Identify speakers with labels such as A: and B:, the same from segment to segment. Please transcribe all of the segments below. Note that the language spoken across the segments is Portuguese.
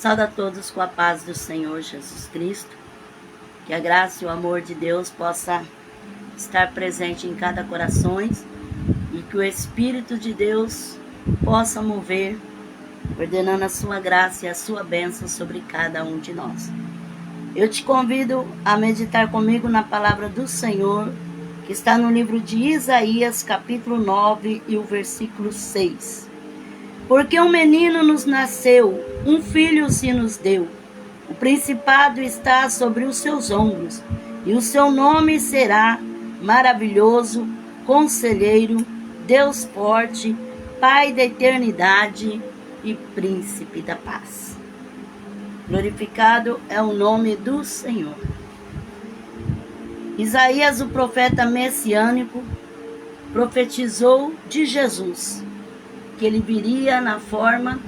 A: Saúdo a todos com a paz do Senhor Jesus Cristo. Que a graça e o amor de Deus possa estar presente em cada coração e que o Espírito de Deus possa mover, ordenando a sua graça e a sua bênção sobre cada um de nós. Eu te convido a meditar comigo na palavra do Senhor, que está no livro de Isaías, capítulo 9 e o versículo 6. Porque um menino nos nasceu, um filho se nos deu. O principado está sobre os seus ombros, e o seu nome será Maravilhoso, Conselheiro, Deus Forte, Pai da Eternidade e Príncipe da Paz. Glorificado é o nome do Senhor. Isaías, o profeta messiânico, profetizou de Jesus, que ele viria na forma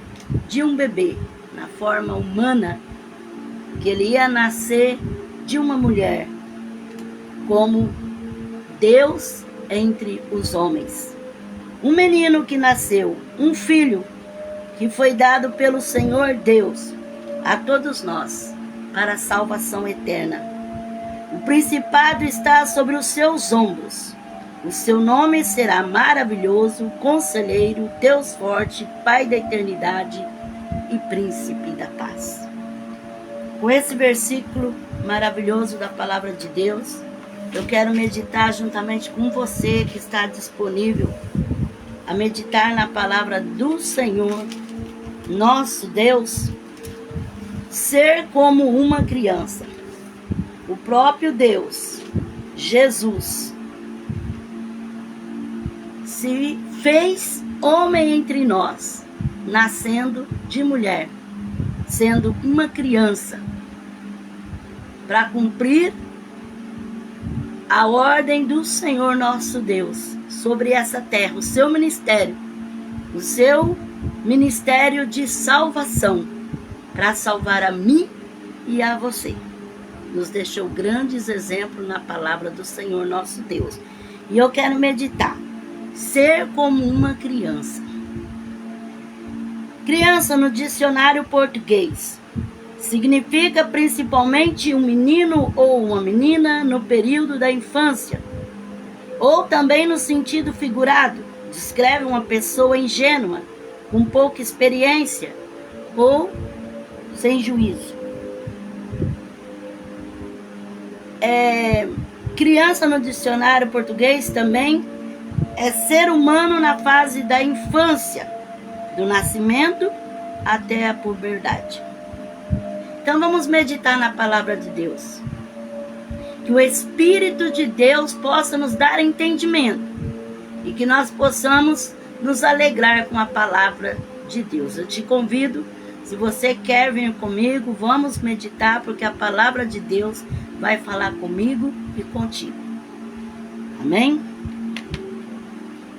A: de um bebê, na forma humana, que ele ia nascer de uma mulher, como Deus entre os homens. Um menino que nasceu, um filho que foi dado pelo Senhor Deus a todos nós para a salvação eterna. O principado está sobre os seus ombros. O seu nome será Maravilhoso, Conselheiro, Deus Forte, Pai da Eternidade e Príncipe da Paz. Com esse versículo maravilhoso da palavra de Deus, eu quero meditar juntamente com você que está disponível a meditar na palavra do Senhor, nosso Deus, ser como uma criança. O próprio Deus, Jesus, se fez homem entre nós, nascendo de mulher, sendo uma criança, para cumprir a ordem do Senhor nosso Deus sobre essa terra, o seu ministério de salvação, para salvar a mim e a você. Nos deixou grandes exemplos na palavra do Senhor nosso Deus. E eu quero meditar. Ser como uma criança. Criança no dicionário português significa principalmente um menino ou uma menina no período da infância, ou também no sentido figurado, descreve uma pessoa ingênua, com pouca experiência ou sem juízo. Criança no dicionário português também é ser humano na fase da infância, do nascimento até a puberdade. Então vamos meditar na palavra de Deus. Que o Espírito de Deus possa nos dar entendimento e que nós possamos nos alegrar com a palavra de Deus. Eu te convido, se você quer vir comigo, vamos meditar, porque a palavra de Deus vai falar comigo e contigo. Amém?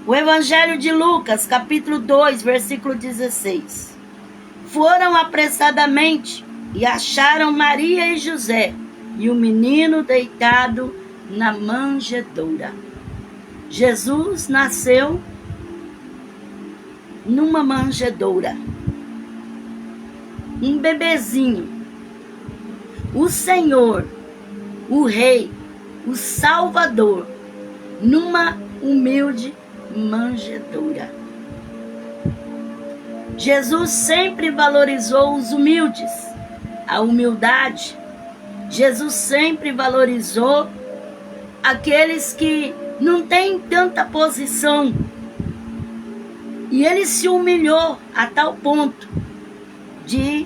A: O Evangelho de Lucas, capítulo 2, versículo 16. Foram apressadamente e acharam Maria e José e o menino deitado na manjedoura. Jesus nasceu numa manjedoura. Um bebezinho. O Senhor, o Rei, o Salvador, numa humilde manjedoura. Jesus sempre valorizou os humildes, a humildade. Jesus sempre valorizou aqueles que não têm tanta posição. E ele se humilhou a tal ponto de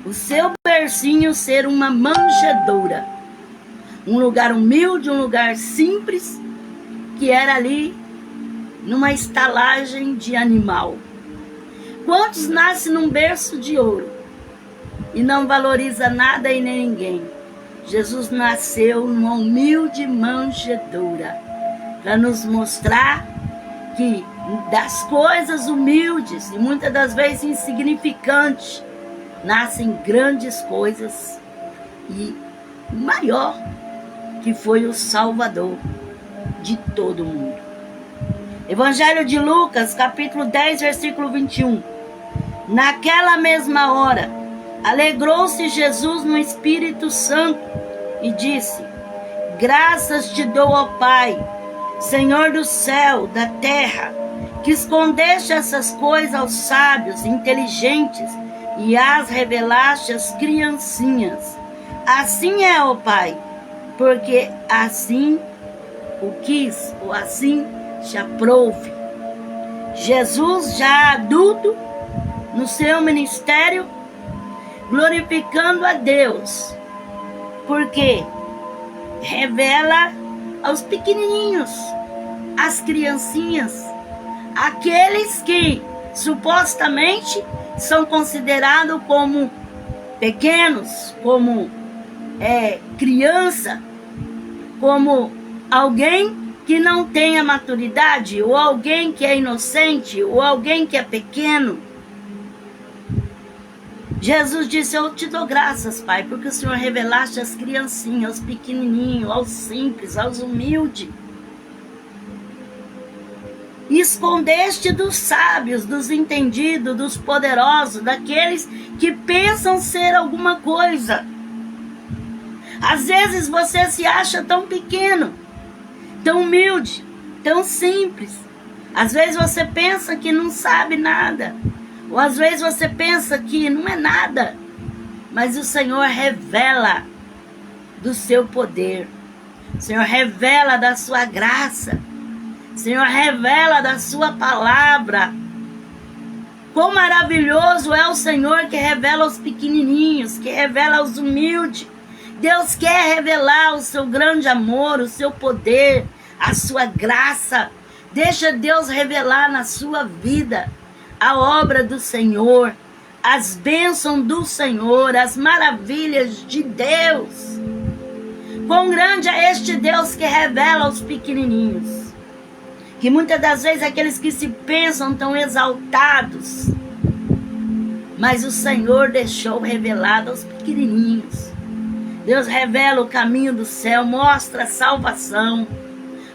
A: o seu bercinho ser uma manjedoura. Um lugar humilde, um lugar simples, que era ali numa estalagem de animal. Quantos nascem num berço de ouro e não valoriza nada e nem ninguém? Jesus nasceu numa humilde manjedoura para nos mostrar que das coisas humildes e muitas das vezes insignificantes nascem grandes coisas, e o maior que foi o Salvador de todo mundo. Evangelho de Lucas, capítulo 10, versículo 21. Naquela mesma hora, alegrou-se Jesus no Espírito Santo e disse: graças te dou, ó Pai, Senhor do céu, da terra, que escondeste essas coisas aos sábios, inteligentes, e as revelaste às criancinhas. Assim é, ó Pai, porque assim o quis, ou assim te aprouve. Jesus, já adulto, no seu ministério, glorificando a Deus, porque revela aos pequenininhos, às criancinhas, aqueles que supostamente são considerados como pequenos, como criança, como alguém que não tem a maturidade, ou alguém que é inocente, ou alguém que é pequeno. Jesus disse: eu te dou graças, Pai, porque o Senhor revelaste às criancinhas, aos pequenininhos, aos simples, aos humildes. E escondeste dos sábios, dos entendidos, dos poderosos, daqueles que pensam ser alguma coisa. Às vezes você se acha tão pequeno, tão humilde, tão simples. Às vezes você pensa que não sabe nada. Ou às vezes você pensa que não é nada. Mas o Senhor revela do seu poder. O Senhor revela da sua graça. O Senhor revela da sua palavra. Quão maravilhoso é o Senhor que revela aos pequenininhos, que revela aos humildes. Deus quer revelar o seu grande amor, o seu poder, a sua graça. Deixa Deus revelar na sua vida a obra do Senhor, as bênçãos do Senhor, as maravilhas de Deus. Quão grande é este Deus que revela aos pequenininhos, que muitas das vezes aqueles que se pensam tão exaltados, mas o Senhor deixou revelado aos pequenininhos. Deus revela o caminho do céu, mostra a salvação,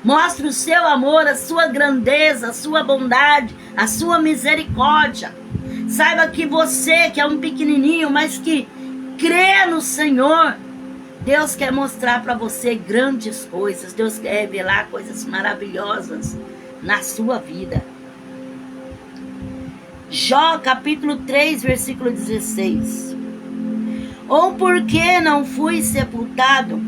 A: mostra o seu amor, a sua grandeza, a sua bondade, a sua misericórdia. Saiba que você, que é um pequenininho, mas que crê no Senhor, Deus quer mostrar para você grandes coisas. Deus quer revelar coisas maravilhosas na sua vida. Jó, capítulo 3, versículo 16. Ou porque não fui sepultado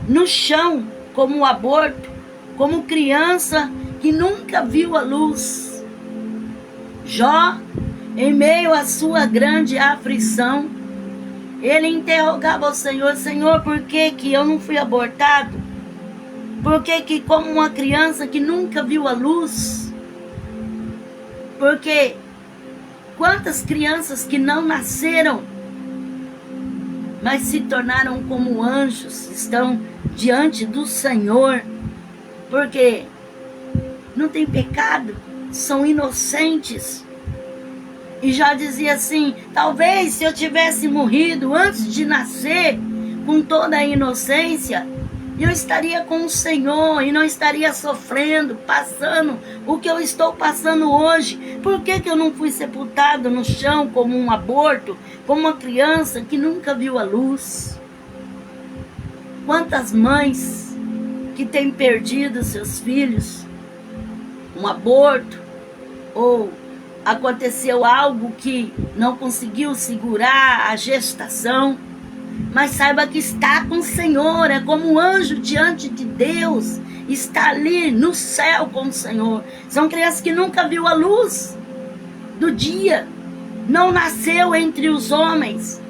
A: no chão como um aborto, como criança que nunca viu a luz. Jó, em meio à sua grande aflição, ele interrogava ao Senhor: Senhor, por que que eu não fui abortado? Por que que como uma criança que nunca viu a luz? Porque quantas crianças que não nasceram, mas se tornaram como anjos, estão diante do Senhor, porque não tem pecado, são inocentes. E já dizia assim: talvez se eu tivesse morrido antes de nascer, com toda a inocência, eu estaria com o Senhor e não estaria sofrendo, passando o que eu estou passando hoje. Por que que eu não fui sepultado no chão como um aborto, como uma criança que nunca viu a luz? Quantas mães que têm perdido seus filhos, um aborto, ou aconteceu algo que não conseguiu segurar a gestação, mas saiba que está com o Senhor, é como um anjo diante de Deus, está ali no céu com o Senhor. São crianças que nunca viu a luz do dia, não nasceu entre os homens,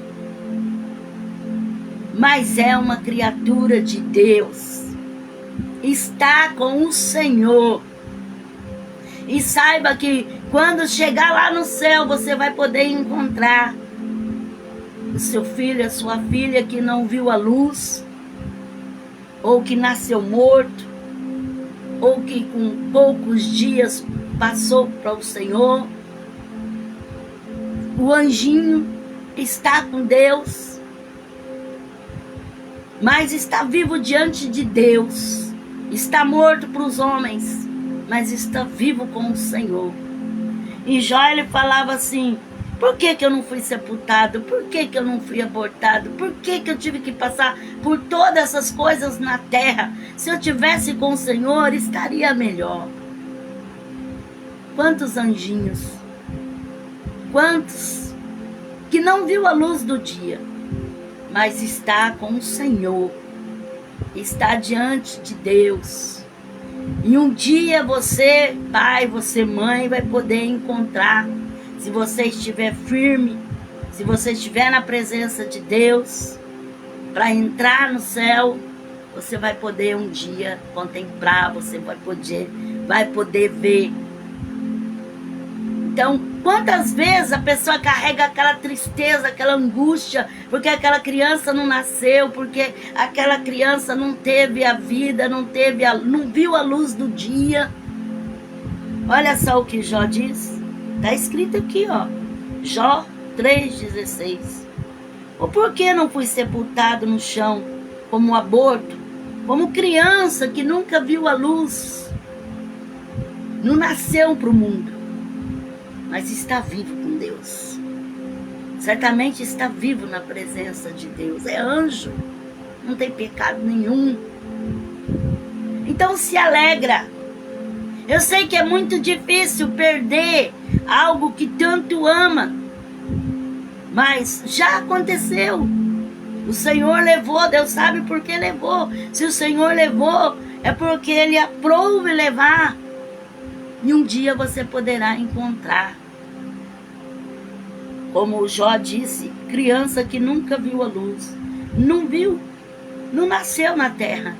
A: mas é uma criatura de Deus, está com o Senhor. E saiba que quando chegar lá no céu, você vai poder encontrar o seu filho, a sua filha que não viu a luz, ou que nasceu morto, ou que com poucos dias passou para o Senhor. O anjinho está com Deus, mas está vivo diante de Deus. Está morto para os homens, mas está vivo com o Senhor. E Jó, ele falava assim: por que que eu não fui sepultado? Por que que eu não fui abortado? Por que que eu tive que passar por todas essas coisas na terra? Se eu tivesse com o Senhor, estaria melhor. Quantos anjinhos, quantos que não viu a luz do dia, mas está com o Senhor, está diante de Deus. E um dia você, pai, você, mãe, vai poder encontrar, se você estiver firme, se você estiver na presença de Deus, para entrar no céu, você vai poder um dia contemplar, você vai poder ver. Então, quantas vezes a pessoa carrega aquela tristeza, aquela angústia, porque aquela criança não nasceu, porque aquela criança não teve a vida, não viu a luz do dia. Olha só o que Jó diz. Está escrito aqui, ó. Jó 3,16. Ou por que não fui sepultado no chão, como aborto, como criança que nunca viu a luz, não nasceu para o mundo, mas está vivo com Deus. Certamente está vivo na presença de Deus. É anjo, não tem pecado nenhum. Então se alegra. Eu sei que é muito difícil perder algo que tanto ama, mas já aconteceu. O Senhor levou, Deus sabe por que levou. Se o Senhor levou, é porque Ele aprove levar. E um dia você poderá encontrar. Como o Jó disse, criança que nunca viu a luz. Não viu, não nasceu na terra,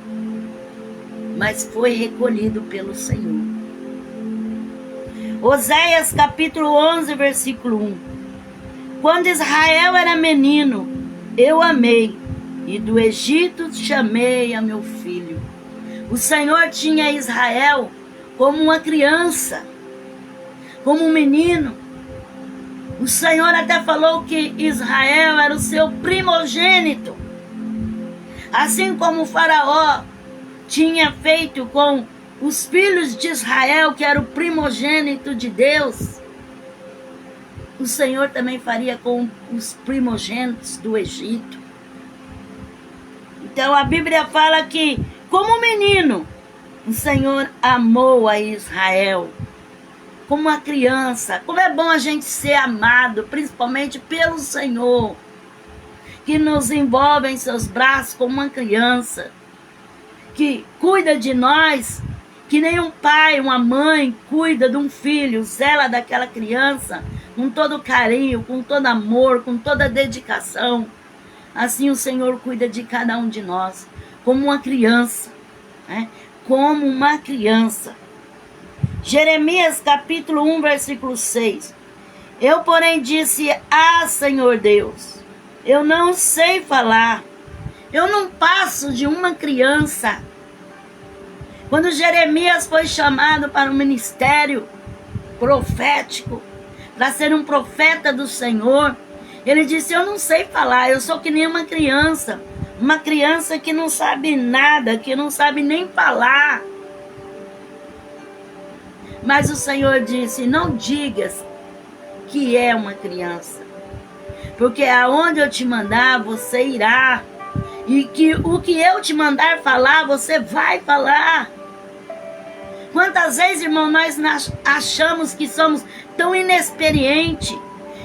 A: mas foi recolhido pelo Senhor. Oséias capítulo 11, versículo 1. Quando Israel era menino, eu amei, e do Egito chamei a meu filho. O Senhor tinha Israel como uma criança, como um menino. O Senhor até falou que Israel era o seu primogênito. Assim como o Faraó tinha feito com os filhos de Israel, que era o primogênito de Deus, o Senhor também faria com os primogênitos do Egito. Então a Bíblia fala que, como menino, o Senhor amou a Israel como uma criança. Como é bom a gente ser amado, principalmente pelo Senhor, que nos envolve em seus braços como uma criança, que cuida de nós, que nem um pai, uma mãe cuida de um filho, zela daquela criança com todo carinho, com todo amor, com toda dedicação. Assim o Senhor cuida de cada um de nós, como uma criança, né? Como uma criança. Jeremias capítulo 1, versículo 6. Eu, porém, disse: ah, Senhor Deus, eu não sei falar, eu não passo de uma criança. Quando Jeremias foi chamado para o ministério profético, para ser um profeta do Senhor, ele disse: eu não sei falar, eu sou que nem uma criança que não sabe nada, que não sabe nem falar. Mas o Senhor disse: não digas que é uma criança, porque aonde eu te mandar, você irá, e que o que eu te mandar falar, você vai falar. Quantas vezes, irmão, nós achamos que somos tão inexperientes,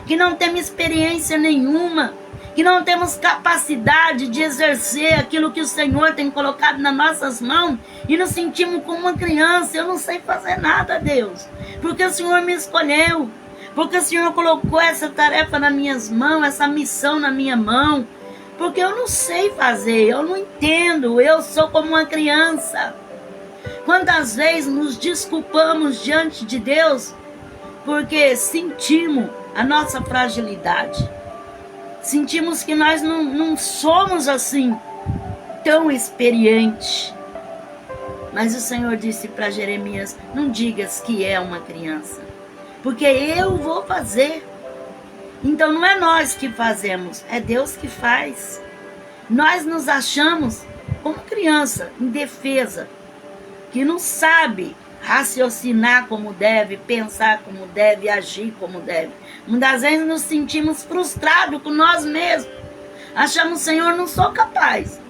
A: que não temos experiência nenhuma, que não temos capacidade de exercer aquilo que o Senhor tem colocado nas nossas mãos, e nos sentimos como uma criança. Eu não sei fazer nada, Deus, porque o Senhor me escolheu, porque o Senhor colocou essa tarefa nas minhas mãos, essa missão na minha mão, porque eu não sei fazer, eu não entendo, eu sou como uma criança. Quantas vezes nos desculpamos diante de Deus porque sentimos a nossa fragilidade, sentimos que nós não somos assim tão experientes. Mas o Senhor disse para Jeremias: não digas que é uma criança, porque eu vou fazer. Então não é nós que fazemos, é Deus que faz. Nós nos achamos como criança, indefesa, que não sabe raciocinar como deve, pensar como deve, agir como deve. Muitas vezes nos sentimos frustrados com nós mesmos. Achamos, Senhor, não sou capaz.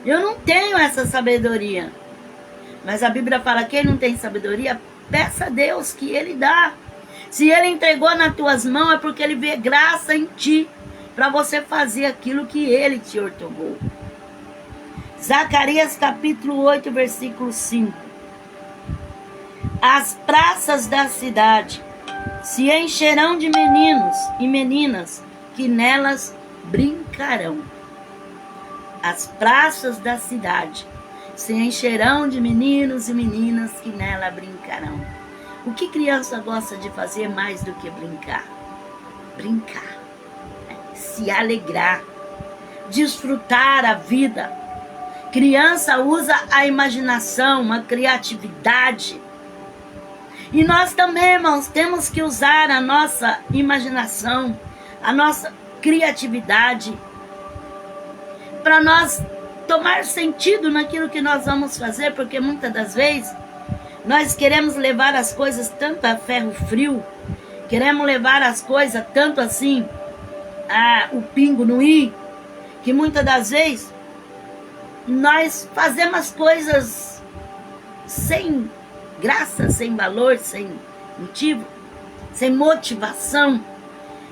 A: Eu não tenho essa sabedoria. Mas a Bíblia fala que quem não tem sabedoria, peça a Deus que Ele dá. Se Ele entregou nas tuas mãos, é porque Ele vê graça em ti, para você fazer aquilo que Ele te ortogou. Zacarias capítulo 8, versículo 5. As praças da cidade se encherão de meninos e meninas que nelas brincarão. As praças da cidade se encherão de meninos e meninas que nela brincarão. O que criança gosta de fazer mais do que brincar? Brincar, se alegrar, desfrutar a vida. Criança usa a imaginação, a criatividade. E nós também, irmãos, temos que usar a nossa imaginação, a nossa criatividade, para nós tomar sentido naquilo que nós vamos fazer, porque muitas das vezes nós queremos levar as coisas tanto a ferro frio, queremos levar as coisas tanto assim, o pingo no i, que muitas das vezes nós fazemos as coisas sem graça, sem valor, sem motivo, sem motivação.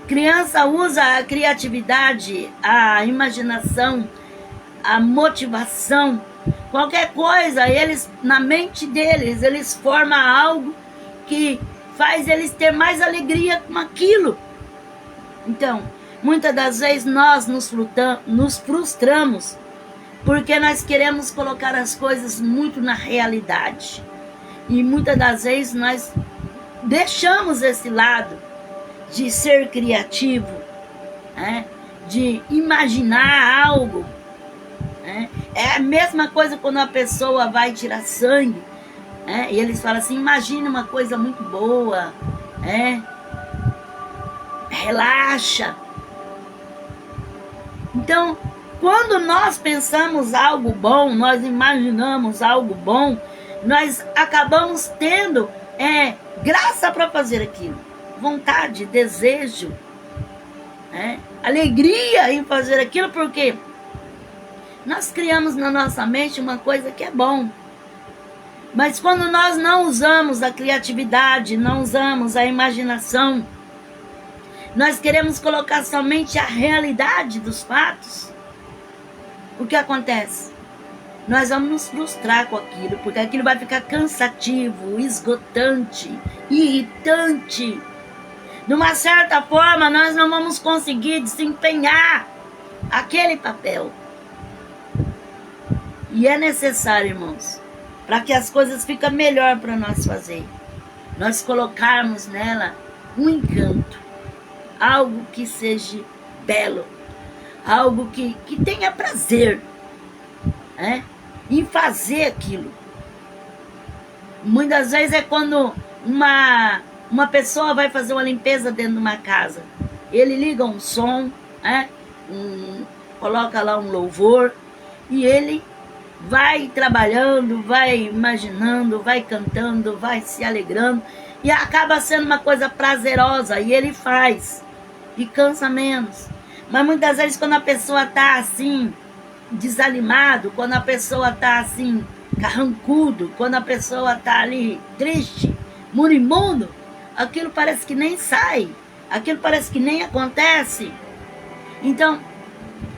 A: Criança usa a criatividade, a imaginação, a motivação, qualquer coisa, eles, na mente deles, eles formam algo que faz eles ter mais alegria com aquilo. Então, muitas das vezes nós nos frustramos porque nós queremos colocar as coisas muito na realidade. E muitas das vezes nós deixamos esse lado de ser criativo, de imaginar algo. É a mesma coisa quando a pessoa vai tirar sangue, e eles falam assim, imagina uma coisa muito boa, relaxa. Então, quando nós pensamos algo bom, nós imaginamos algo bom, nós acabamos tendo graça para fazer aquilo, vontade, desejo, alegria em fazer aquilo, porque nós criamos na nossa mente uma coisa que é bom. Mas quando nós não usamos a criatividade, não usamos a imaginação, nós queremos colocar somente a realidade dos fatos, o que acontece? Nós vamos nos frustrar com aquilo, porque aquilo vai ficar cansativo, esgotante, irritante. De uma certa forma, nós não vamos conseguir desempenhar aquele papel. E é necessário, irmãos, para que as coisas fiquem melhor para nós fazer, nós colocarmos nela um encanto, algo que seja belo, algo que tenha prazer, em fazer aquilo. Muitas vezes é quando uma pessoa vai fazer uma limpeza dentro de uma casa, ele liga um som, coloca lá um louvor, e ele vai trabalhando, vai imaginando, vai cantando, vai se alegrando, e acaba sendo uma coisa prazerosa, e ele faz, e cansa menos. Mas muitas vezes quando a pessoa está assim, desanimado, quando a pessoa está assim, carrancudo, quando a pessoa está ali triste, moribundo, aquilo parece que nem sai, aquilo parece que nem acontece. Então,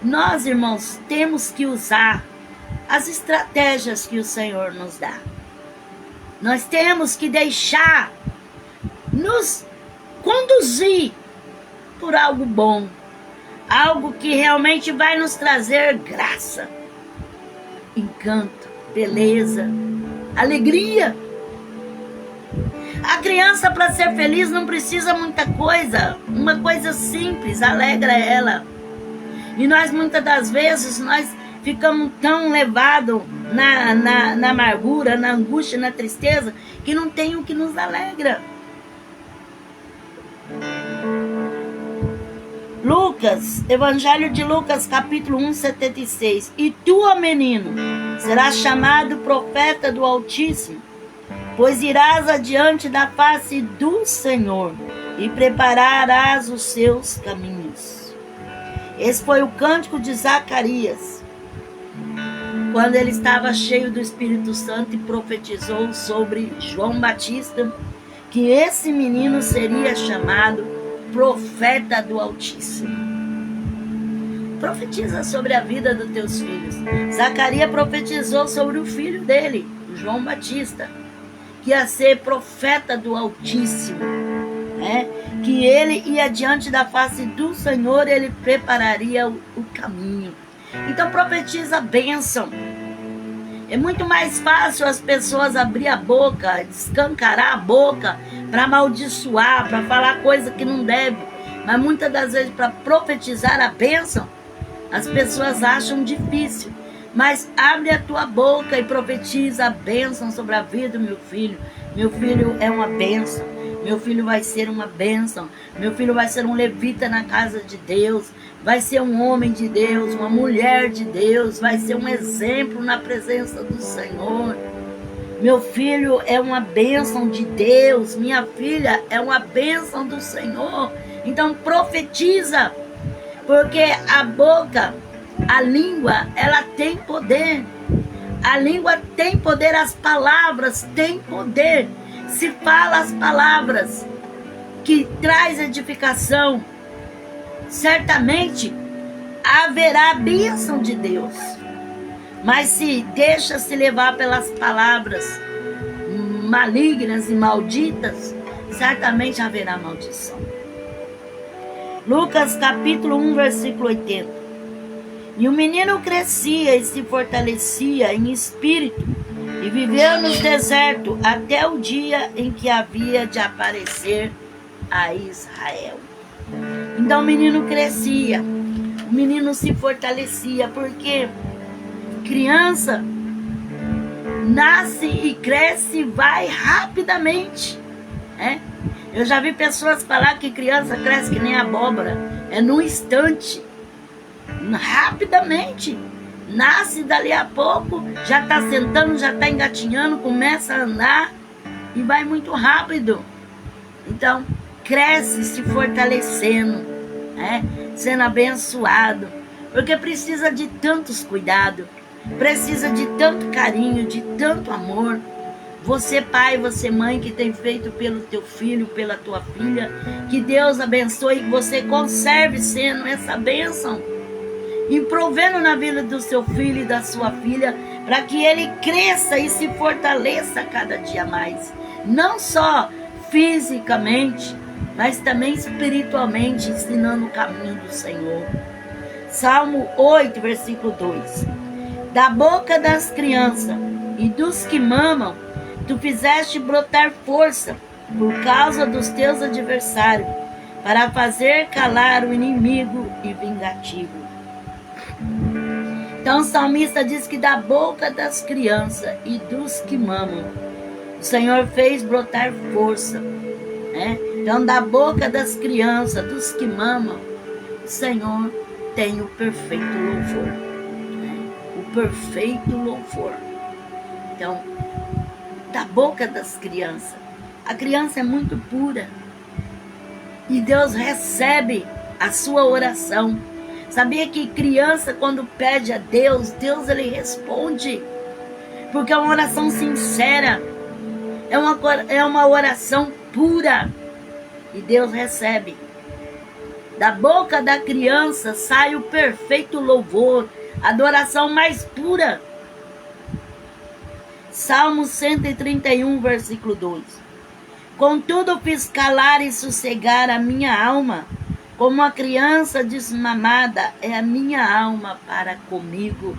A: nós, irmãos, temos que usar as estratégias que o Senhor nos dá. Nós temos que deixar nos conduzir por algo bom, algo que realmente vai nos trazer graça, encanto, beleza, alegria. A criança, para ser feliz, não precisa muita coisa, uma coisa simples alegra ela. E nós, muitas das vezes, nós ficamos tão levados na amargura, na angústia, na tristeza, que não tem o que nos alegra. Lucas, Evangelho de Lucas, capítulo 1, 76. E tu, ó menino, serás chamado profeta do Altíssimo, Pois irás adiante da face do Senhor e prepararás os seus caminhos. Esse foi o cântico de Zacarias, quando ele estava cheio do Espírito Santo e profetizou sobre João Batista, que esse menino seria chamado profeta do Altíssimo. Profetiza sobre a vida dos teus filhos. Zacarias profetizou sobre o filho dele, João Batista, que ia ser profeta do Altíssimo, né? Que ele ia diante da face do Senhor, ele prepararia o caminho. Então profetiza a bênção. É muito mais fácil as pessoas abrir a boca, escancarar a boca, para amaldiçoar, para falar coisa que não deve. Mas muitas das vezes para profetizar a bênção, as pessoas acham difícil. Mas abre a tua boca e profetiza a bênção sobre a vida do meu filho. Meu filho é uma bênção. Meu filho vai ser uma bênção. Meu filho vai ser um levita na casa de Deus. Vai ser um homem de Deus, uma mulher de Deus. Vai ser um exemplo na presença do Senhor. Meu filho é uma bênção de Deus. Minha filha é uma bênção do Senhor. Então profetiza. Porque a boca, a língua, ela tem poder. A língua tem poder, as palavras têm poder. Se fala as palavras que traz edificação, certamente haverá a bênção de Deus. Mas se deixa-se levar pelas palavras malignas e malditas, certamente haverá maldição. Lucas capítulo 1, versículo 80. E o menino crescia e se fortalecia em espírito e viveu no deserto até o dia em que havia de aparecer a Israel. Então o menino crescia, o menino se fortalecia, porque criança nasce e cresce e vai rapidamente, né? Eu já vi pessoas falar que criança cresce que nem abóbora, é num instante, rapidamente. Nasce, dali a pouco, já está sentando, já está engatinhando, começa a andar e vai muito rápido. Então, cresce se fortalecendo, né? Sendo abençoado, porque precisa de tantos cuidados, precisa de tanto carinho, de tanto amor. Você pai, você mãe que tem feito pelo teu filho, pela tua filha, que Deus abençoe e que você conserve sendo essa bênção, e provendo na vida do seu filho e da sua filha, para que ele cresça e se fortaleça cada dia mais, não só fisicamente, mas também espiritualmente, ensinando o caminho do Senhor. Salmo 8, versículo 2. Da boca das crianças e dos que mamam, tu fizeste brotar força por causa dos teus adversários, para fazer calar o inimigo e vingativo. Então o salmista diz que da boca das crianças e dos que mamam, o Senhor fez brotar força, né? Então da boca das crianças, dos que mamam, o Senhor tem o perfeito louvor, né? O perfeito louvor. Então, da boca das crianças, a criança é muito pura e Deus recebe a sua oração. Sabia que criança, quando pede a Deus, Deus ele responde, porque é uma oração sincera, é uma oração pura, e Deus recebe. Da boca da criança sai o perfeito louvor, a adoração mais pura. Salmo 131, versículo 2. Contudo fiz calar e sossegar a minha alma, como a criança desmamada é a minha alma para comigo.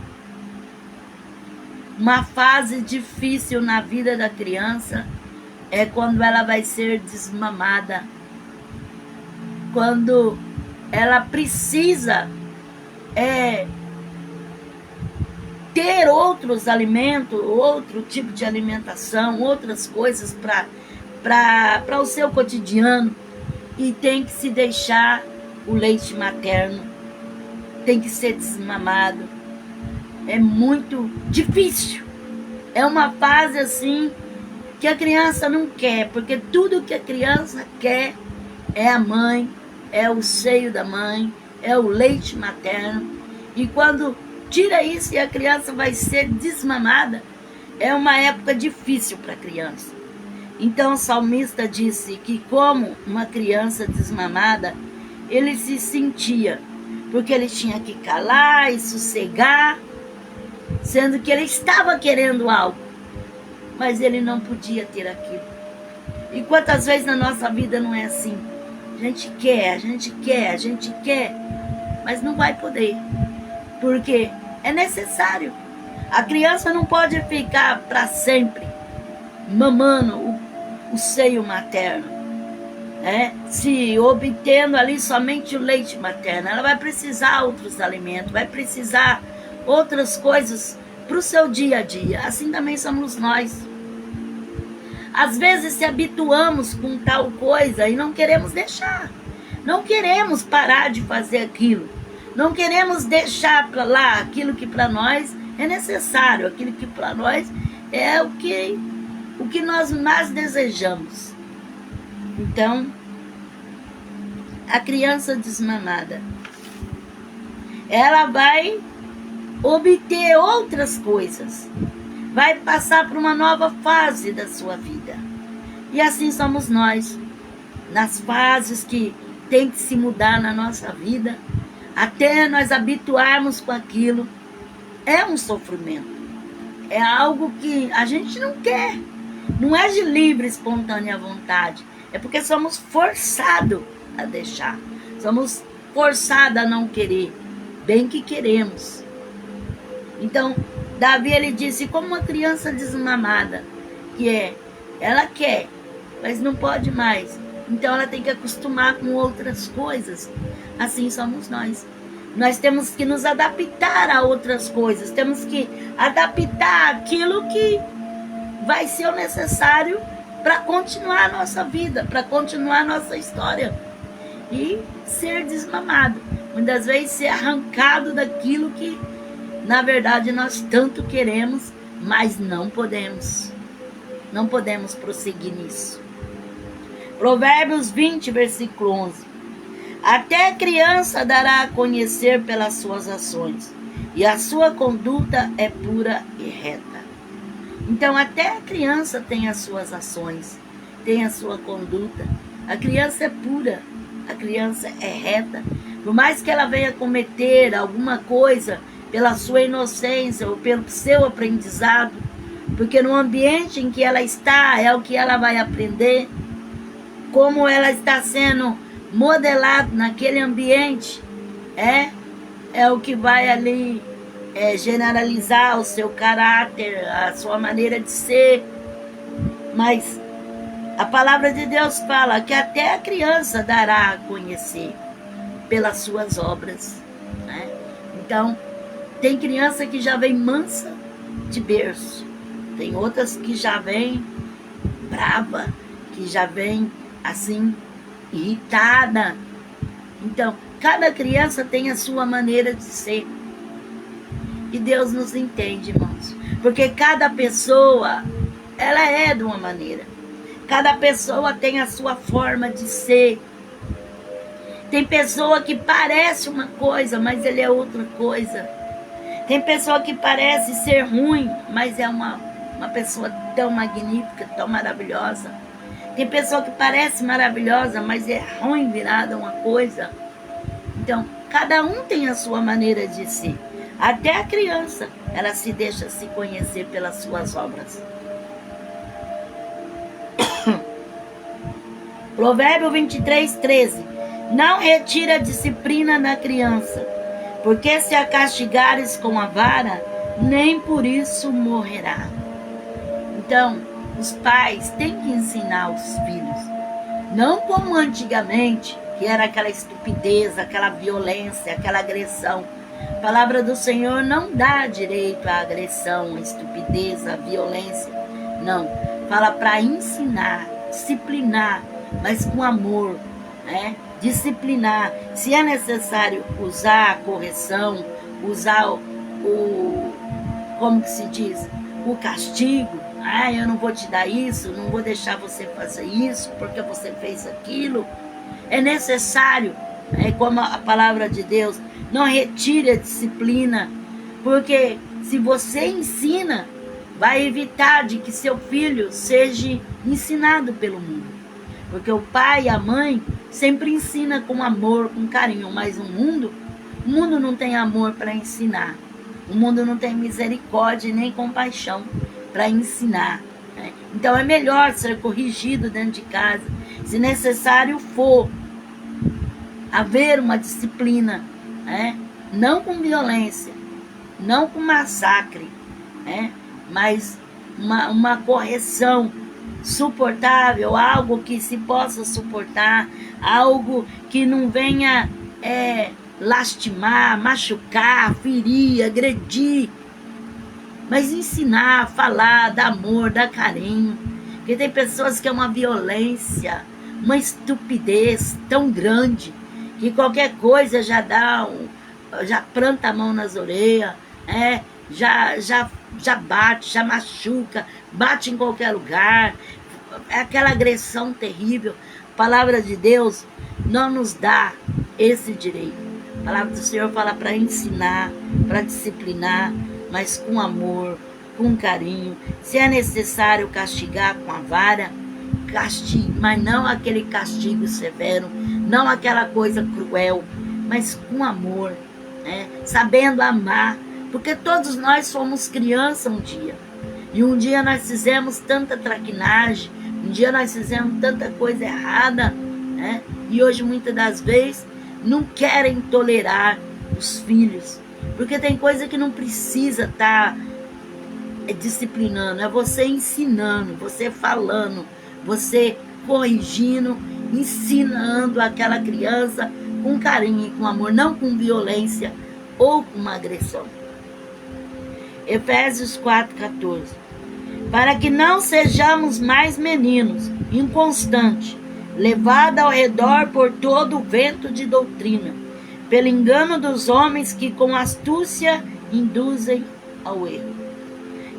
A: Uma fase difícil na vida da criança é quando ela vai ser desmamada, quando ela precisa ter outros alimentos, outro tipo de alimentação, outras coisas para o seu cotidiano, e tem que se deixar o leite materno, tem que ser desmamado. É muito difícil, é uma fase assim que a criança não quer, porque tudo que a criança quer é a mãe, é o seio da mãe, é o leite materno. E quando tira isso e a criança vai ser desmamada, é uma época difícil para a criança. Então o salmista disse que como uma criança desmamada, ele se sentia, porque ele tinha que calar e sossegar, sendo que ele estava querendo algo, mas ele não podia ter aquilo. E quantas vezes na nossa vida não é assim? A gente quer, mas não vai poder, porque é necessário. A criança não pode ficar para sempre mamando o seio materno, né? Se obtendo ali somente o leite materno. Ela vai precisar outros alimentos, vai precisar outras coisas para o seu dia a dia. Assim também somos nós. Às vezes se habituamos com tal coisa e não queremos deixar. Não queremos parar de fazer aquilo. Não queremos deixar para lá aquilo que para nós é necessário, aquilo que para nós é o que nós mais desejamos. Então, a criança desmamada, ela vai obter outras coisas, vai passar por uma nova fase da sua vida. E assim somos nós, nas fases que tem que se mudar na nossa vida, até nós habituarmos com aquilo, é um sofrimento. É algo que a gente não quer. Não é de livre, espontânea vontade. É porque somos forçados a deixar. Somos forçados a não querer. Bem que queremos. Então, Davi, ele disse, como uma criança desmamada, que ela quer, mas não pode mais. Então, ela tem que acostumar com outras coisas. Assim somos nós. Nós temos que nos adaptar a outras coisas. Temos que adaptar aquilo que vai ser o necessário para continuar a nossa vida, para continuar a nossa história. E ser desmamado. Muitas vezes ser arrancado daquilo que, na verdade, nós tanto queremos, mas não podemos. Não podemos prosseguir nisso. Provérbios 20, versículo 11. Até a criança dará a conhecer pelas suas ações, e a sua conduta é pura e reta. Então, até a criança tem as suas ações, tem a sua conduta. A criança é pura, a criança é reta. Por mais que ela venha cometer alguma coisa pela sua inocência ou pelo seu aprendizado, porque no ambiente em que ela está é o que ela vai aprender, como ela está sendo modelado naquele ambiente, é o que vai ali generalizar o seu caráter, a sua maneira de ser. Mas a palavra de Deus fala que até a criança dará a conhecer pelas suas obras, né? Então, tem criança que já vem mansa de berço, tem outras que já vem brava, que já vem assim, irritada. Então, cada criança tem a sua maneira de ser. E Deus nos entende, irmãos. Porque cada pessoa, ela é de uma maneira. Cada pessoa tem a sua forma de ser. Tem pessoa que parece uma coisa, mas ele é outra coisa. Tem pessoa que parece ser ruim, mas é uma pessoa tão magnífica, tão maravilhosa. Tem pessoa que parece maravilhosa, mas é ruim virada uma coisa. Então, cada um tem a sua maneira de ser. Até a criança, ela se deixa se conhecer pelas suas obras. Provérbio 23, 13. Não retira a disciplina da criança, porque se a castigares com a vara, nem por isso morrerá. Então, os pais têm que ensinar os filhos, não como antigamente, que era aquela estupidez, aquela violência, aquela agressão. A palavra do Senhor não dá direito à agressão, à estupidez, à violência. Não, fala para ensinar, disciplinar, mas com amor, né? Disciplinar. Se é necessário usar a correção, usar como que se diz? O castigo, Ah, eu não vou te dar isso, não vou deixar você fazer isso, porque você fez aquilo. É necessário, como a palavra de Deus, não retire a disciplina, porque se você ensina, vai evitar de que seu filho seja ensinado pelo mundo. Porque o pai e a mãe sempre ensina com amor, com carinho, mas o mundo não tem amor para ensinar. O mundo não tem misericórdia nem compaixão para ensinar. Então é melhor ser corrigido dentro de casa. Se necessário for haver uma disciplina, não com violência, não com massacre, mas uma correção suportável, algo que se possa suportar, algo que não venha lastimar, machucar, ferir, agredir, mas ensinar, falar, dar amor, dar carinho. Porque tem pessoas que é uma violência, uma estupidez tão grande, que qualquer coisa já já planta a mão nas orelhas, já bate, já machuca, bate em qualquer lugar. É aquela agressão terrível. A palavra de Deus não nos dá esse direito. A palavra do Senhor fala para ensinar, para disciplinar, mas com amor, com carinho. Se é necessário castigar com a vara, castigue, mas não aquele castigo severo, não aquela coisa cruel, mas com amor, sabendo amar, porque todos nós somos criança um dia, e um dia nós fizemos tanta traquinagem, um dia nós fizemos tanta coisa errada, e hoje muitas das vezes não querem tolerar os filhos, porque tem coisa que não precisa estar disciplinando, é você ensinando, você falando, você corrigindo, ensinando aquela criança com carinho e com amor, não com violência ou com uma agressão. Efésios 4,14. Para que não sejamos mais meninos, inconstantes, levados ao redor por todo o vento de doutrina, pelo engano dos homens que com astúcia induzem ao erro.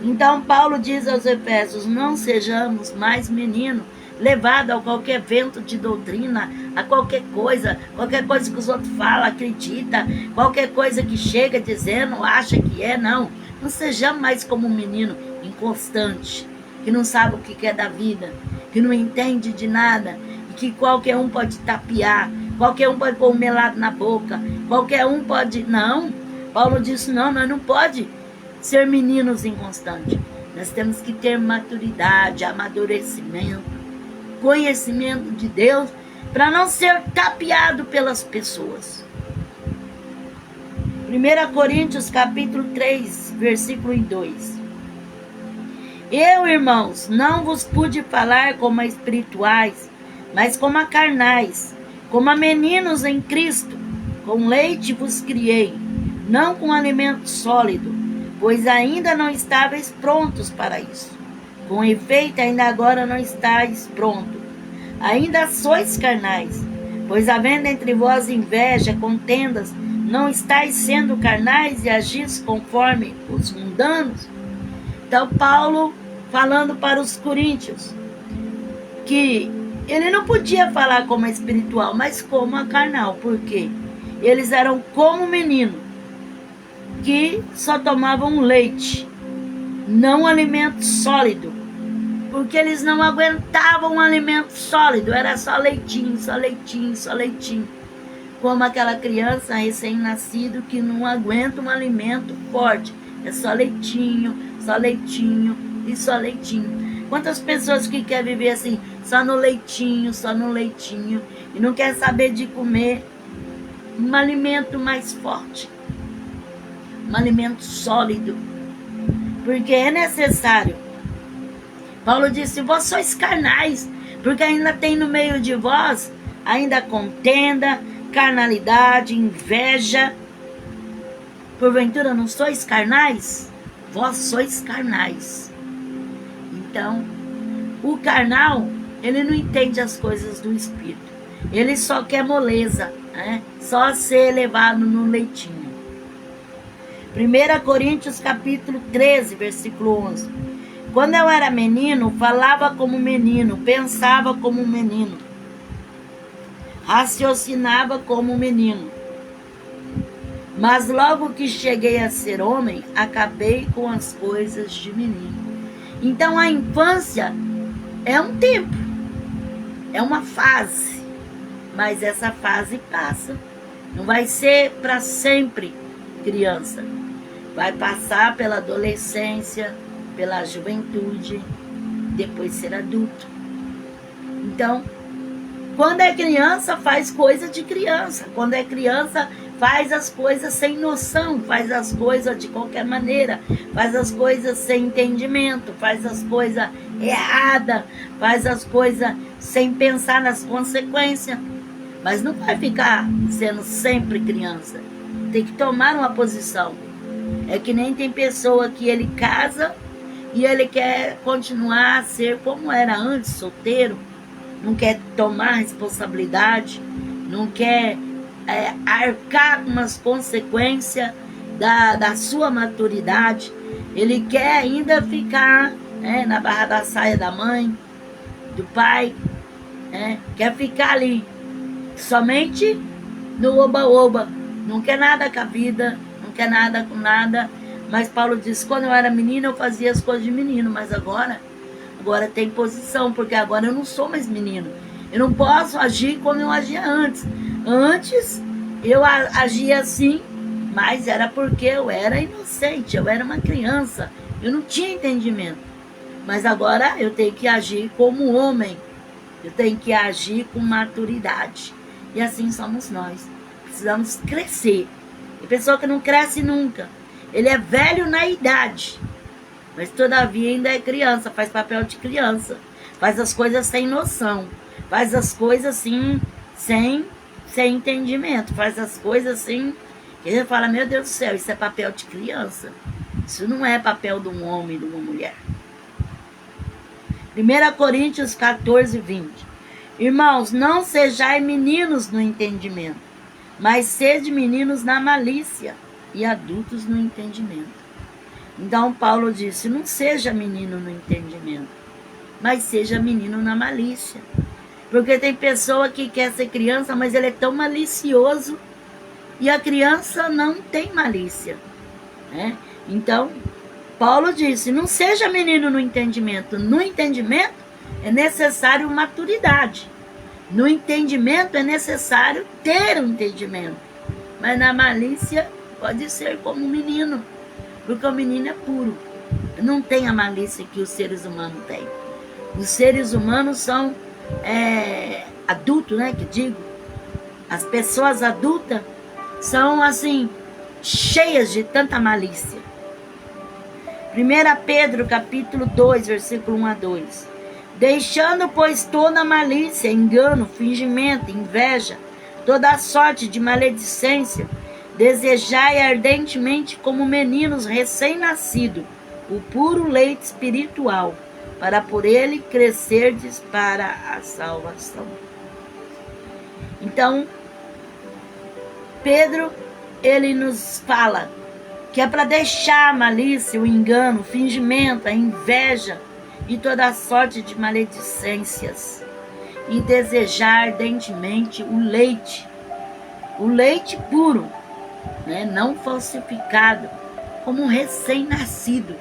A: Então Paulo diz aos Efésios, não sejamos mais meninos, levados a qualquer vento de doutrina, a qualquer coisa que os outros falam, acredita, qualquer coisa que chega dizendo, acha que não sejamos mais como um menino inconstante, que não sabe o que é da vida, que não entende de nada, e que qualquer um pode tapear, qualquer um pode pôr um melado na boca, qualquer um pode, não, Paulo disse, não, nós não pode ser meninos inconstantes, nós temos que ter maturidade, amadurecimento, conhecimento de Deus, para não ser tapeado pelas pessoas. 1 Coríntios capítulo 3, versículo 2. Eu, irmãos, não vos pude falar como a espirituais, mas como a carnais, como a meninos em Cristo. Com leite vos criei, não com alimento sólido, pois ainda não estáveis prontos para isso. Com efeito, ainda agora não estáis prontos. Ainda sois carnais, pois havendo entre vós inveja, contendas, não estáis sendo carnais e agis conforme os mundanos? Então, Paulo falando para os coríntios, que ele não podia falar como a espiritual, mas como a carnal. Por quê? Eles eram como menino, que só tomavam leite, não alimento sólido, porque eles não aguentavam um alimento sólido, era só leitinho, só leitinho, só leitinho. Como aquela criança recém-nascido que não aguenta um alimento forte, é só leitinho e só leitinho. Quantas pessoas que querem viver assim, só no leitinho, e não quer saber de comer um alimento mais forte, um alimento sólido, porque é necessário. Paulo disse, vós sois carnais, porque ainda tem no meio de vós ainda contenda, carnalidade, inveja. Porventura não sois carnais? Vós sois carnais. Então, o carnal, ele não entende as coisas do Espírito. Ele só quer moleza, só ser levado no leitinho. 1 Coríntios capítulo 13, versículo 11. Quando eu era menino, falava como menino, pensava como menino, raciocinava como menino. Mas logo que cheguei a ser homem, acabei com as coisas de menino. Então a infância é um tempo, é uma fase, mas essa fase passa. Não vai ser para sempre criança. Vai passar pela adolescência, pela juventude, depois ser adulto. Então, quando é criança, faz coisa de criança. Quando é criança, faz as coisas sem noção, faz as coisas de qualquer maneira, faz as coisas sem entendimento, faz as coisas erradas, faz as coisas sem pensar nas consequências. Mas não vai ficar sendo sempre criança. Tem que tomar uma posição. É que nem tem pessoa que ele casa e ele quer continuar a ser como era antes, solteiro, não quer tomar responsabilidade, não quer arcar com as consequências da sua maturidade. Ele quer ainda ficar na barra da saia da mãe, do pai, quer ficar ali, somente no oba-oba, não quer nada com a vida, não quer nada com nada. Mas Paulo diz, quando eu era menino eu fazia as coisas de menino, mas agora tem posição, porque agora eu não sou mais menino. Eu não posso agir como eu agia antes. Antes eu agia assim, mas era porque eu era inocente, eu era uma criança, eu não tinha entendimento. Mas agora eu tenho que agir como homem, eu tenho que agir com maturidade. E assim somos nós. Precisamos crescer. Tem pessoa que não cresce nunca. Ele é velho na idade, mas todavia ainda é criança, faz papel de criança. Faz as coisas sem noção. Faz as coisas assim, sem entendimento. Faz as coisas assim, que você fala, meu Deus do céu, isso é papel de criança. Isso não é papel de um homem, de uma mulher. 1 Coríntios 14, 20. Irmãos, não sejais meninos no entendimento, mas sede meninos na malícia e adultos no entendimento. Então Paulo disse, não seja menino no entendimento, mas seja menino na malícia. Porque tem pessoa que quer ser criança, mas ele é tão malicioso, e a criança não tem malícia, né? Então Paulo disse, não seja menino no entendimento. No entendimento é necessário maturidade. No entendimento é necessário ter um entendimento. Mas na malícia pode ser como um menino, porque o menino é puro. Não tem a malícia que os seres humanos têm. Os seres humanos são adultos, né, que digo. As pessoas adultas são assim, cheias de tanta malícia. 1 Pedro capítulo 2, versículo 1 a 2. Deixando, pois, toda malícia, engano, fingimento, inveja, toda sorte de maledicência, desejai ardentemente como meninos recém-nascidos o puro leite espiritual, para por ele crescerdes para a salvação. Então, Pedro, ele nos fala que é para deixar a malícia, o engano, o fingimento, a inveja e toda a sorte de maledicências e desejar ardentemente o leite puro, né? Não falsificado, como um recém-nascido,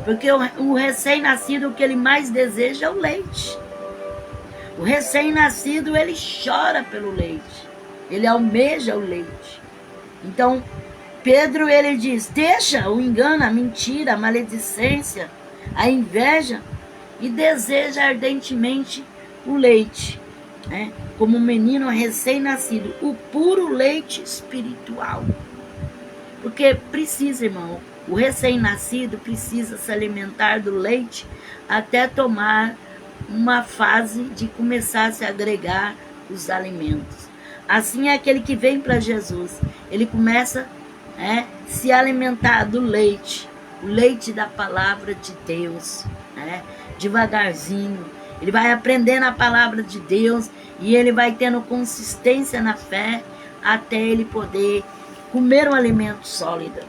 A: porque o recém-nascido, o que ele mais deseja é o leite. O recém-nascido, ele chora pelo leite, ele almeja o leite. Então Pedro, ele diz, deixa o engano, a mentira, a maledicência, a inveja e deseja ardentemente o leite, né? Como um menino recém-nascido, o puro leite espiritual. Porque precisa, irmão, o recém-nascido precisa se alimentar do leite até tomar uma fase de começar a se agregar os alimentos. Assim é aquele que vem para Jesus, ele começa se alimentar do leite, o leite da palavra de Deus, né? Devagarzinho, ele vai aprendendo a palavra de Deus e ele vai tendo consistência na fé até ele poder comer um alimento sólido.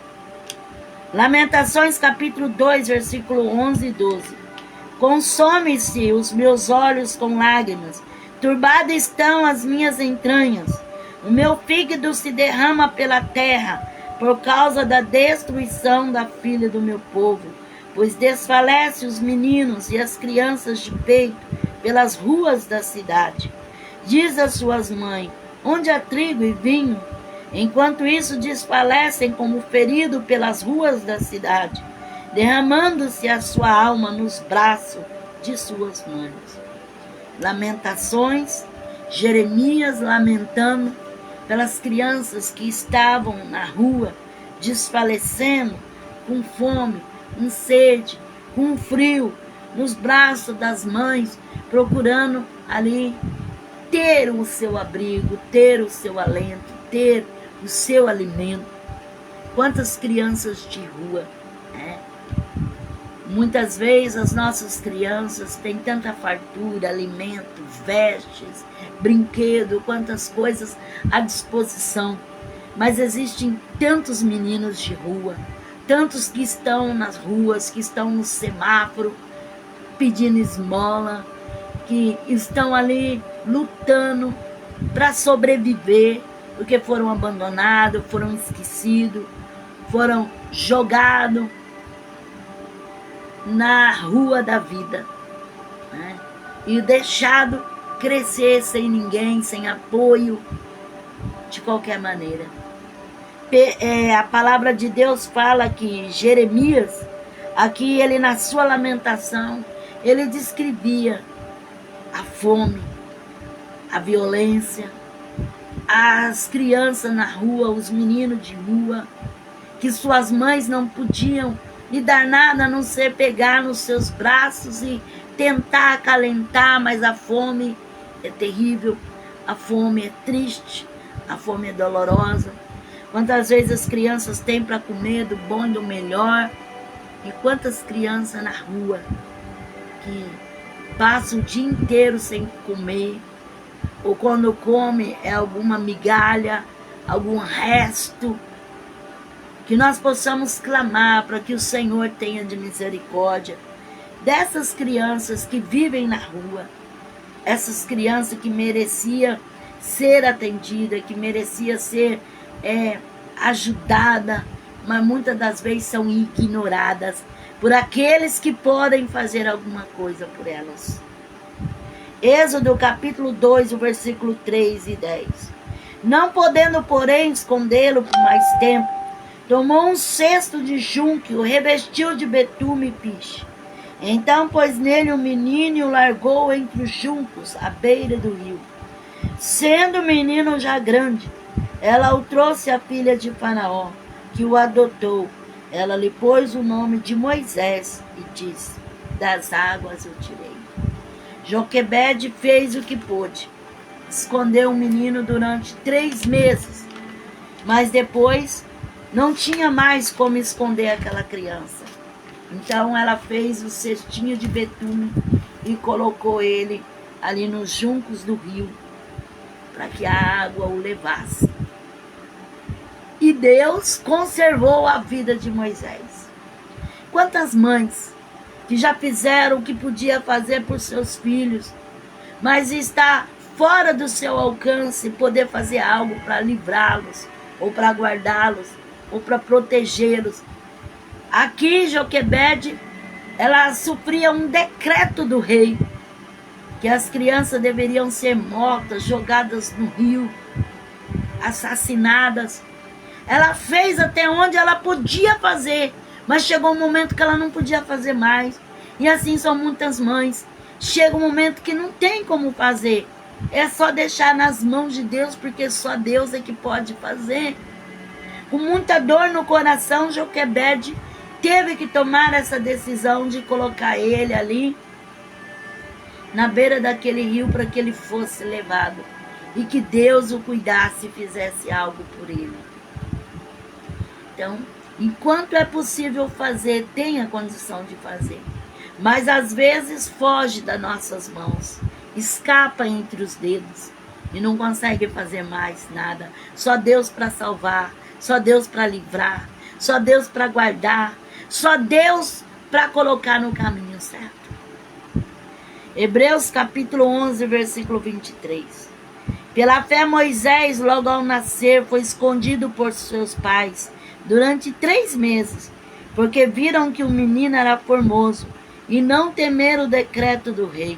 A: Lamentações capítulo 2, versículo 11 e 12. Consome-se os meus olhos com lágrimas, turbadas estão as minhas entranhas. O meu fígado se derrama pela terra, por causa da destruição da filha do meu povo, pois desfalece os meninos e as crianças de peito pelas ruas da cidade. Diz às suas mães: onde há trigo e vinho? Enquanto isso desfalecem como ferido pelas ruas da cidade, derramando-se a sua alma nos braços de suas mães. Lamentações, Jeremias lamentando pelas crianças que estavam na rua, desfalecendo, com fome, com sede, com frio, nos braços das mães, procurando ali ter o seu abrigo, ter o seu alento, ter o seu alimento. Quantas crianças de rua, né? Muitas vezes as nossas crianças têm tanta fartura, alimento, vestes, brinquedo, quantas coisas à disposição. Mas existem tantos meninos de rua, tantos que estão nas ruas, que estão no semáforo, pedindo esmola, que estão ali lutando para sobreviver, porque foram abandonados, foram esquecidos, foram jogados na rua da vida, né? E deixado crescer sem ninguém, sem apoio, de qualquer maneira. A palavra de Deus fala que Jeremias, aqui ele na sua lamentação, ele descrevia a fome, a violência, as crianças na rua, os meninos de rua, que suas mães não podiam lhe dar nada a não ser pegar nos seus braços e tentar acalentar, mas a fome é terrível, a fome é triste, a fome é dolorosa. Quantas vezes as crianças têm para comer do bom e do melhor, e quantas crianças na rua que passam o dia inteiro sem comer, ou quando come é alguma migalha, algum resto. Que nós possamos clamar para que o Senhor tenha de misericórdia dessas crianças que vivem na rua, essas crianças que merecia ser atendida, que merecia ser ajudada, mas muitas das vezes são ignoradas por aqueles que podem fazer alguma coisa por elas. Êxodo capítulo 2, o versículo 3 e 10. Não podendo, porém, escondê-lo por mais tempo, tomou um cesto de junco, o revestiu de betume e piche. Então pôs nele um menino e o largou entre os juncos, à beira do rio. Sendo o menino já grande, ela o trouxe à filha de Faraó, que o adotou. Ela lhe pôs o nome de Moisés e disse: das águas eu tirei. Joquebede fez o que pôde. Escondeu o menino durante 3 meses, mas depois não tinha mais como esconder aquela criança. Então ela fez o cestinho de betume e colocou ele ali nos juncos do rio, para que a água o levasse. E Deus conservou a vida de Moisés. Quantas mães que já fizeram o que podia fazer por seus filhos, mas está fora do seu alcance poder fazer algo para livrá-los, ou para guardá-los, ou para protegê-los. Aqui, Joquebede, ela sofria um decreto do rei, que as crianças deveriam ser mortas, jogadas no rio, assassinadas. Ela fez até onde ela podia fazer, mas chegou um momento que ela não podia fazer mais. E assim são muitas mães. Chega um momento que não tem como fazer. É só deixar nas mãos de Deus, porque só Deus é que pode fazer. Com muita dor no coração, Joquebede teve que tomar essa decisão de colocar ele ali na beira daquele rio para que ele fosse levado e que Deus o cuidasse e fizesse algo por ele. Então, enquanto é possível fazer, tem a condição de fazer. Mas às vezes foge das nossas mãos, escapa entre os dedos e não consegue fazer mais nada. Só Deus para salvar, só Deus para livrar, só Deus para guardar, só Deus para colocar no caminho certo. Hebreus capítulo 11, versículo 23. Pela fé, Moisés, logo ao nascer, foi escondido por seus pais durante 3 meses, porque viram que o menino era formoso e não temeram o decreto do rei.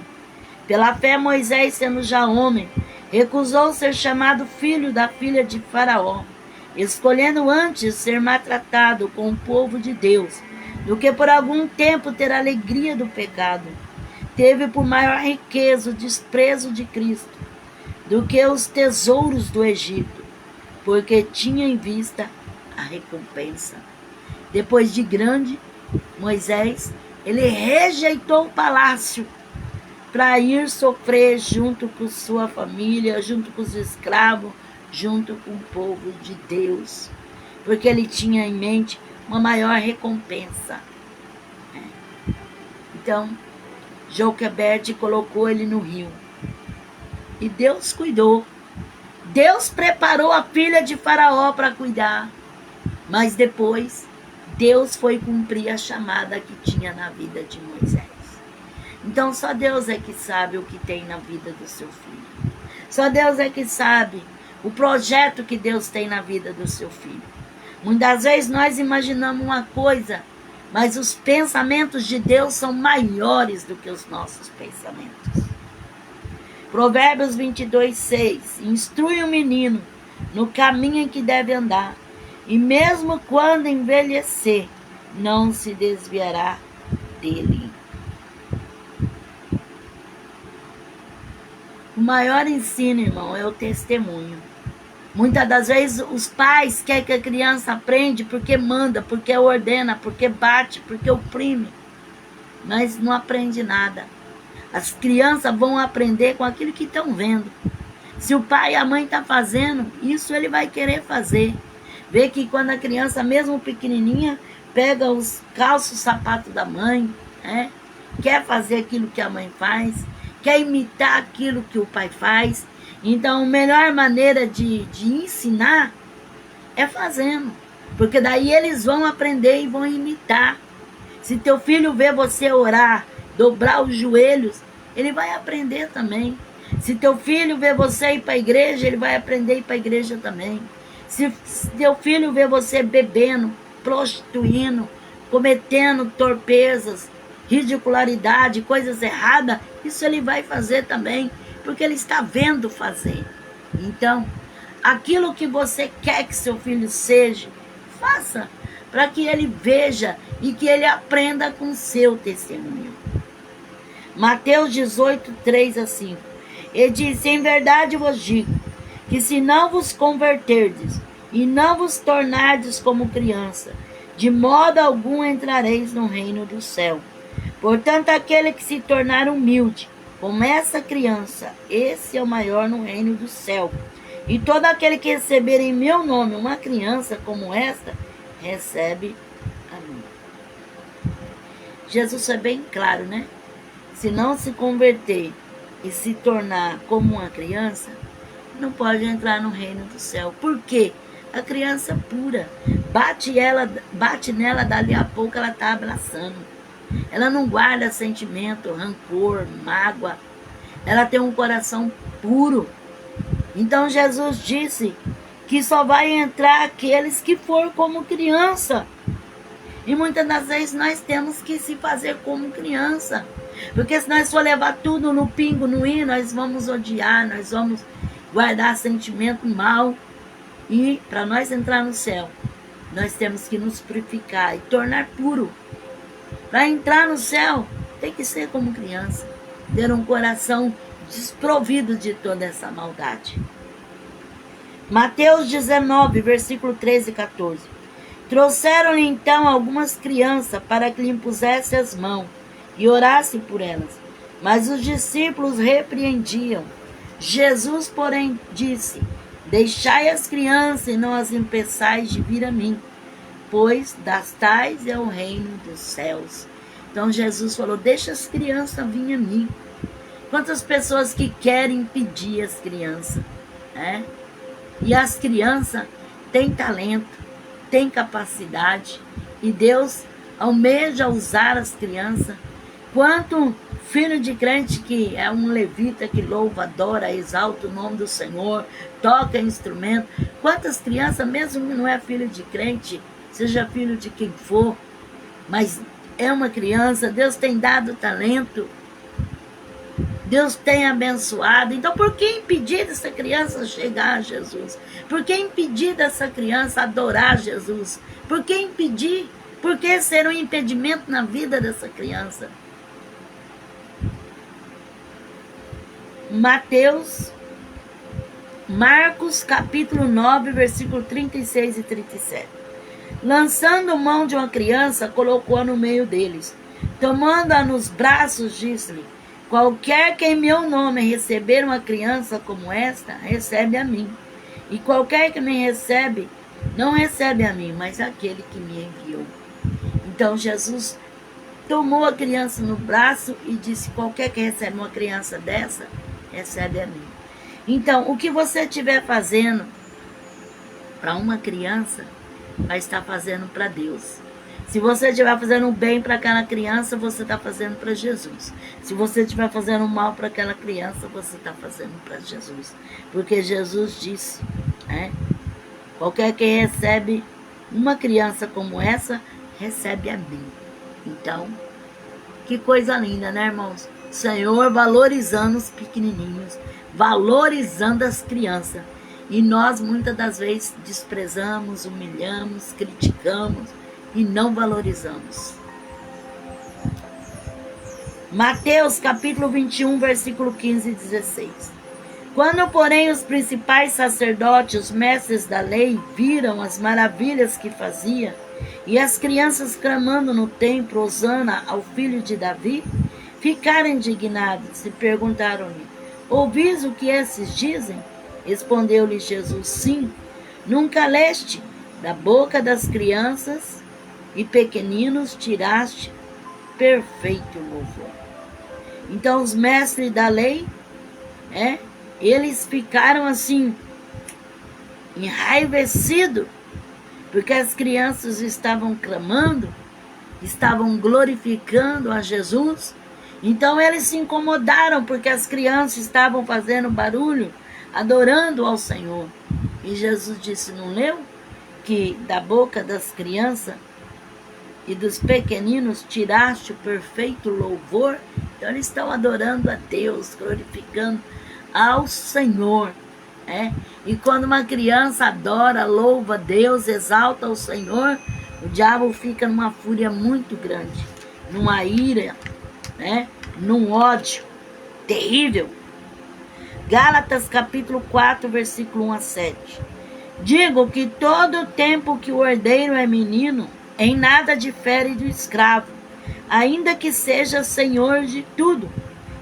A: Pela fé, Moisés, sendo já homem, recusou ser chamado filho da filha de Faraó, escolhendo antes ser maltratado com o povo de Deus, do que por algum tempo ter a alegria do pecado. Teve por maior riqueza o desprezo de Cristo, do que os tesouros do Egito, porque tinha em vista a recompensa. Depois de grande, Moisés, ele rejeitou o palácio para ir sofrer junto com sua família, junto com os escravos, junto com o povo de Deus, porque ele tinha em mente uma maior recompensa. Então, Joquebede colocou ele no rio. E Deus cuidou. Deus preparou a filha de Faraó para cuidar. Mas depois, Deus foi cumprir a chamada que tinha na vida de Moisés. Então, só Deus é que sabe o que tem na vida do seu filho. Só Deus é que sabe o projeto que Deus tem na vida do seu filho. Muitas vezes nós imaginamos uma coisa, mas os pensamentos de Deus são maiores do que os nossos pensamentos. Provérbios 22, 6. Instrui o menino no caminho em que deve andar, e mesmo quando envelhecer, não se desviará dele. O maior ensino, irmão, é o testemunho. Muitas das vezes os pais querem que a criança aprenda porque manda, porque ordena, porque bate, porque oprime. Mas não aprende nada. As crianças vão aprender com aquilo que estão vendo. Se o pai e a mãe estão fazendo, isso ele vai querer fazer. Vê que quando a criança, mesmo pequenininha, pega os calços, sapatos da mãe, quer fazer aquilo que a mãe faz, quer imitar aquilo que o pai faz. Então, a melhor maneira de ensinar é fazendo. Porque daí eles vão aprender e vão imitar. Se teu filho vê você orar, dobrar os joelhos, ele vai aprender também. Se teu filho vê você ir para a igreja, ele vai aprender a ir para a igreja também. Se teu filho vê você bebendo, prostituindo, cometendo torpezas, ridicularidade, coisas erradas, isso ele vai fazer também, porque ele está vendo fazer. Então, aquilo que você quer que seu filho seja, faça, para que ele veja e que ele aprenda com o seu testemunho. Mateus 18, 3 a 5. Ele disse: em verdade vos digo, que se não vos converterdes e não vos tornardes como criança, de modo algum entrareis no reino do céu. Portanto, aquele que se tornar humilde, como essa criança, esse é o maior no reino do céu. E todo aquele que receber em meu nome uma criança como esta, recebe a mim. Jesus é bem claro, né? Se não se converter e se tornar como uma criança, não pode entrar no reino do céu. Por quê? A criança pura. Bate nela, dali a pouco ela está abraçando. Ela não guarda sentimento, rancor, mágoa. Ela tem um coração puro. Então Jesus disse que só vai entrar aqueles que for como criança. E muitas das vezes nós temos que se fazer como criança. Porque se nós for levar tudo no pingo, no i, nós vamos odiar, nós vamos guardar sentimento mal. E para nós entrar no céu, nós temos que nos purificar e tornar puro. Para entrar no céu, tem que ser como criança. Ter um coração desprovido de toda essa maldade. Mateus 19, versículo 13 e 14. Trouxeram-lhe então algumas crianças para que lhe impusesse as mãos e orasse por elas. Mas os discípulos repreendiam. Jesus, porém, disse: deixai as crianças e não as impeçais de vir a mim, pois das tais é o reino dos céus. Então Jesus falou: deixa as crianças vir a mim. Quantas pessoas que querem impedir as crianças, né? E as crianças têm talento, têm capacidade, e Deus almeja usar as crianças. Quanto Filho de crente que é um levita que louva, adora, exalta o nome do Senhor, toca instrumento. Quantas crianças, mesmo que não é filho de crente, seja filho de quem for, mas é uma criança, Deus tem dado talento, Deus tem abençoado. Então, por que impedir dessa criança chegar a Jesus? Por que impedir dessa criança adorar Jesus? Por que impedir? Por que ser um impedimento na vida dessa criança? Marcos capítulo 9, versículo 36 e 37. Lançando mão de uma criança, colocou-a no meio deles. Tomando-a nos braços, disse-lhe: qualquer que em meu nome receber uma criança como esta, recebe a mim. E qualquer que me recebe, não recebe a mim, mas aquele que me enviou. Então Jesus tomou a criança no braço e disse: qualquer que recebe uma criança dessa, recebe a mim. Então, o que você estiver fazendo para uma criança, vai estar fazendo para Deus. Se você estiver fazendo bem para aquela criança, você está fazendo para Jesus. Se você estiver fazendo mal para aquela criança, você está fazendo para Jesus. Porque Jesus disse, qualquer que recebe uma criança como essa, recebe a mim. Então, que coisa linda, né, irmãos? Senhor valorizando os pequenininhos, valorizando as crianças. E nós, muitas das vezes, desprezamos, humilhamos, criticamos e não valorizamos. Mateus capítulo 21, versículo 15 e 16. Quando, porém, os principais sacerdotes, os mestres da lei, viram as maravilhas que fazia, e as crianças clamando no templo, Hosana ao filho de Davi, ficaram indignados e perguntaram-lhe: ouvis o que esses dizem? Respondeu-lhe Jesus: sim, nunca leste da boca das crianças e pequeninos tiraste perfeito louvor. Então os mestres da lei, eles ficaram assim, enraivecidos, porque as crianças estavam clamando, estavam glorificando a Jesus. Então eles se incomodaram, porque as crianças estavam fazendo barulho, adorando ao Senhor. E Jesus disse: não leu que da boca das crianças e dos pequeninos tiraste o perfeito louvor? Então eles estão adorando a Deus, glorificando ao Senhor. E quando uma criança adora, louva a Deus, exalta o Senhor, o diabo fica numa fúria muito grande, numa ira, num ódio terrível. Gálatas capítulo 4, versículo 1 a 7. Digo que todo o tempo que o herdeiro é menino, em nada difere do escravo, ainda que seja senhor de tudo.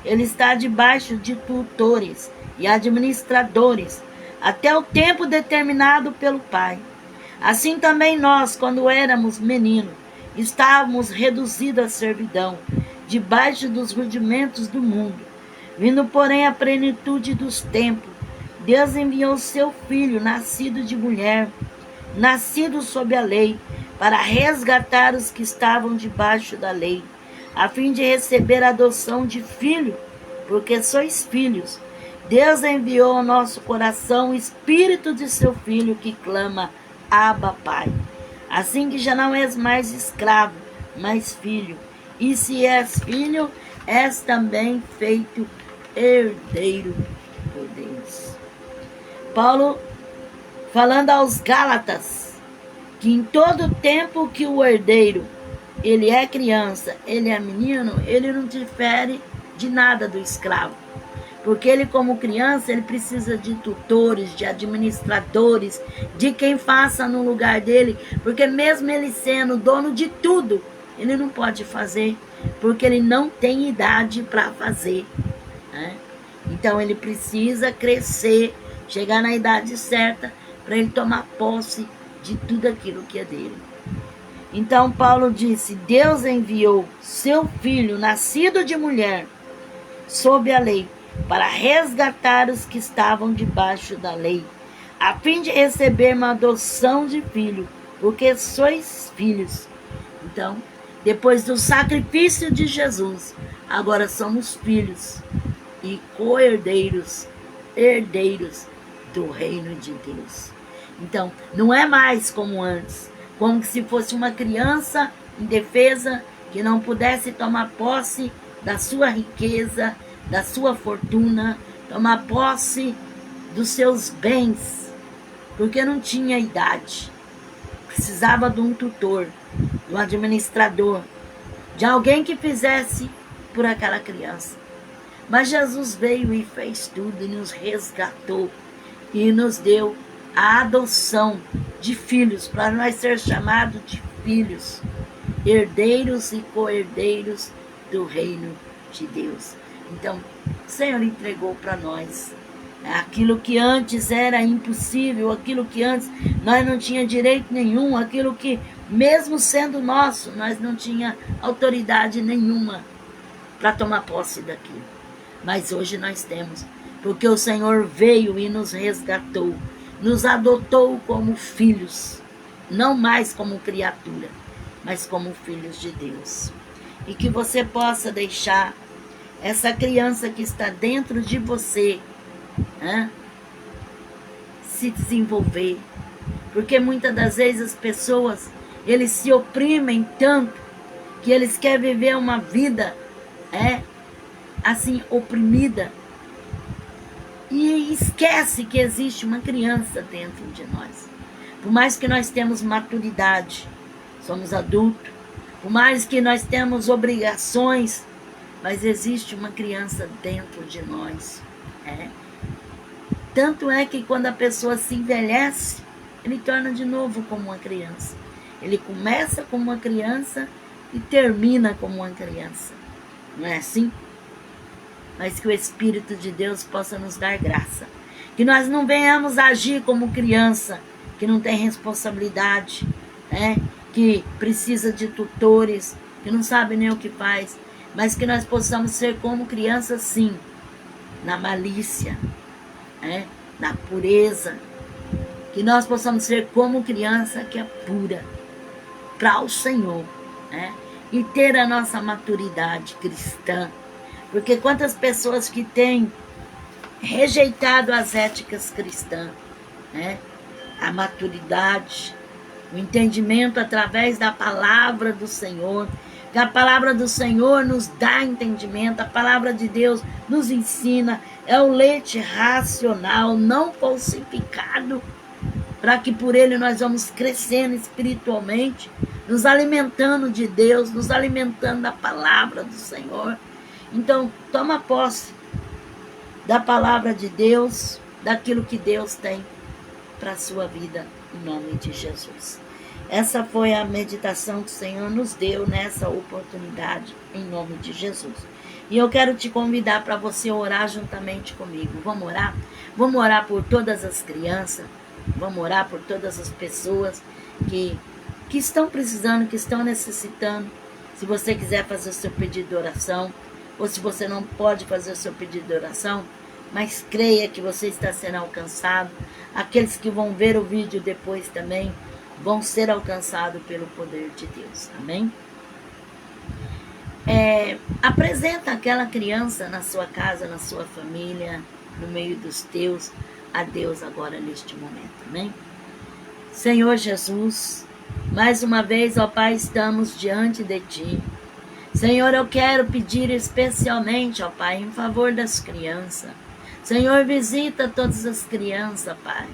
A: Ele está debaixo de tutores e administradores, até o tempo determinado pelo Pai. Assim também nós, quando éramos meninos, estávamos reduzidos à servidão, debaixo dos rudimentos do mundo. Vindo, porém, à plenitude dos tempos, Deus enviou seu Filho, nascido de mulher, nascido sob a lei, para resgatar os que estavam debaixo da lei, a fim de receber a adoção de filho, porque sois filhos. Deus enviou ao nosso coração o Espírito de seu Filho, que clama: Abba, Pai. Assim que já não és mais escravo, mas filho. E se és filho, és também feito herdeiro por Deus. Paulo, falando aos Gálatas, que em todo tempo que o herdeiro, ele é criança, ele é menino, ele não difere de nada do escravo. Porque ele, como criança, ele precisa de tutores, de administradores, de quem faça no lugar dele. Porque mesmo ele sendo dono de tudo, ele não pode fazer, porque ele não tem idade para fazer. Então ele precisa crescer, chegar na idade certa, para ele tomar posse de tudo aquilo que é dele. Então Paulo disse: Deus enviou seu Filho, nascido de mulher, sob a lei, para resgatar os que estavam debaixo da lei, a fim de receber uma adoção de filho, porque sois filhos. Então, depois do sacrifício de Jesus, agora somos filhos e co-herdeiros, herdeiros do reino de Deus. Então, não é mais como antes, como se fosse uma criança indefesa que não pudesse tomar posse da sua riqueza, da sua fortuna, tomar posse dos seus bens, porque não tinha idade. Precisava de um tutor, de um administrador, de alguém que fizesse por aquela criança. Mas Jesus veio e fez tudo e nos resgatou e nos deu a adoção de filhos, para nós ser chamados de filhos, herdeiros e co-herdeiros do reino de Deus. Então, o Senhor entregou para nós aquilo que antes era impossível, aquilo que antes nós não tinha direito nenhum, aquilo que, mesmo sendo nosso, nós não tinha autoridade nenhuma para tomar posse daquilo. Mas hoje nós temos, porque o Senhor veio e nos resgatou, nos adotou como filhos, não mais como criatura, mas como filhos de Deus. E que você possa deixar essa criança que está dentro de você se desenvolver. Porque muitas das vezes as pessoas, eles se oprimem tanto que eles querem viver uma vida assim, oprimida, e esquece que existe uma criança dentro de nós. Por mais que nós temos maturidade, somos adultos, por mais que nós temos obrigações, mas existe uma criança dentro de nós. Tanto é que quando a pessoa se envelhece, ele torna de novo como uma criança. Ele começa como uma criança e termina como uma criança. Não é assim? Mas que o Espírito de Deus possa nos dar graça. Que nós não venhamos agir como criança, que não tem responsabilidade, que precisa de tutores, que não sabe nem o que faz. Mas que nós possamos ser como criança, sim, na malícia, na pureza. Que nós possamos ser como criança que é pura para o Senhor, e ter a nossa maturidade cristã. Porque quantas pessoas que têm rejeitado as éticas cristãs, a maturidade, o entendimento através da palavra do Senhor, que a palavra do Senhor nos dá entendimento, a palavra de Deus nos ensina, é o leite racional, não falsificado, para que por ele nós vamos crescendo espiritualmente, nos alimentando de Deus, nos alimentando da palavra do Senhor. Então, toma posse da palavra de Deus, daquilo que Deus tem para a sua vida, em nome de Jesus. Essa foi a meditação que o Senhor nos deu nessa oportunidade, em nome de Jesus. E eu quero te convidar para você orar juntamente comigo. Vamos orar? Vamos orar por todas as crianças, vamos orar por todas as pessoas que estão precisando, que estão necessitando. Se você quiser fazer o seu pedido de oração, ou se você não pode fazer o seu pedido de oração, mas creia que você está sendo alcançado. Aqueles que vão ver o vídeo depois também vão ser alcançados pelo poder de Deus. Amém? Apresenta aquela criança na sua casa, na sua família, no meio dos teus, a Deus agora neste momento. Amém? Senhor Jesus, mais uma vez, ó Pai, estamos diante de Ti. Senhor, eu quero pedir especialmente, ó Pai, em favor das crianças. Senhor, visita todas as crianças, Pai.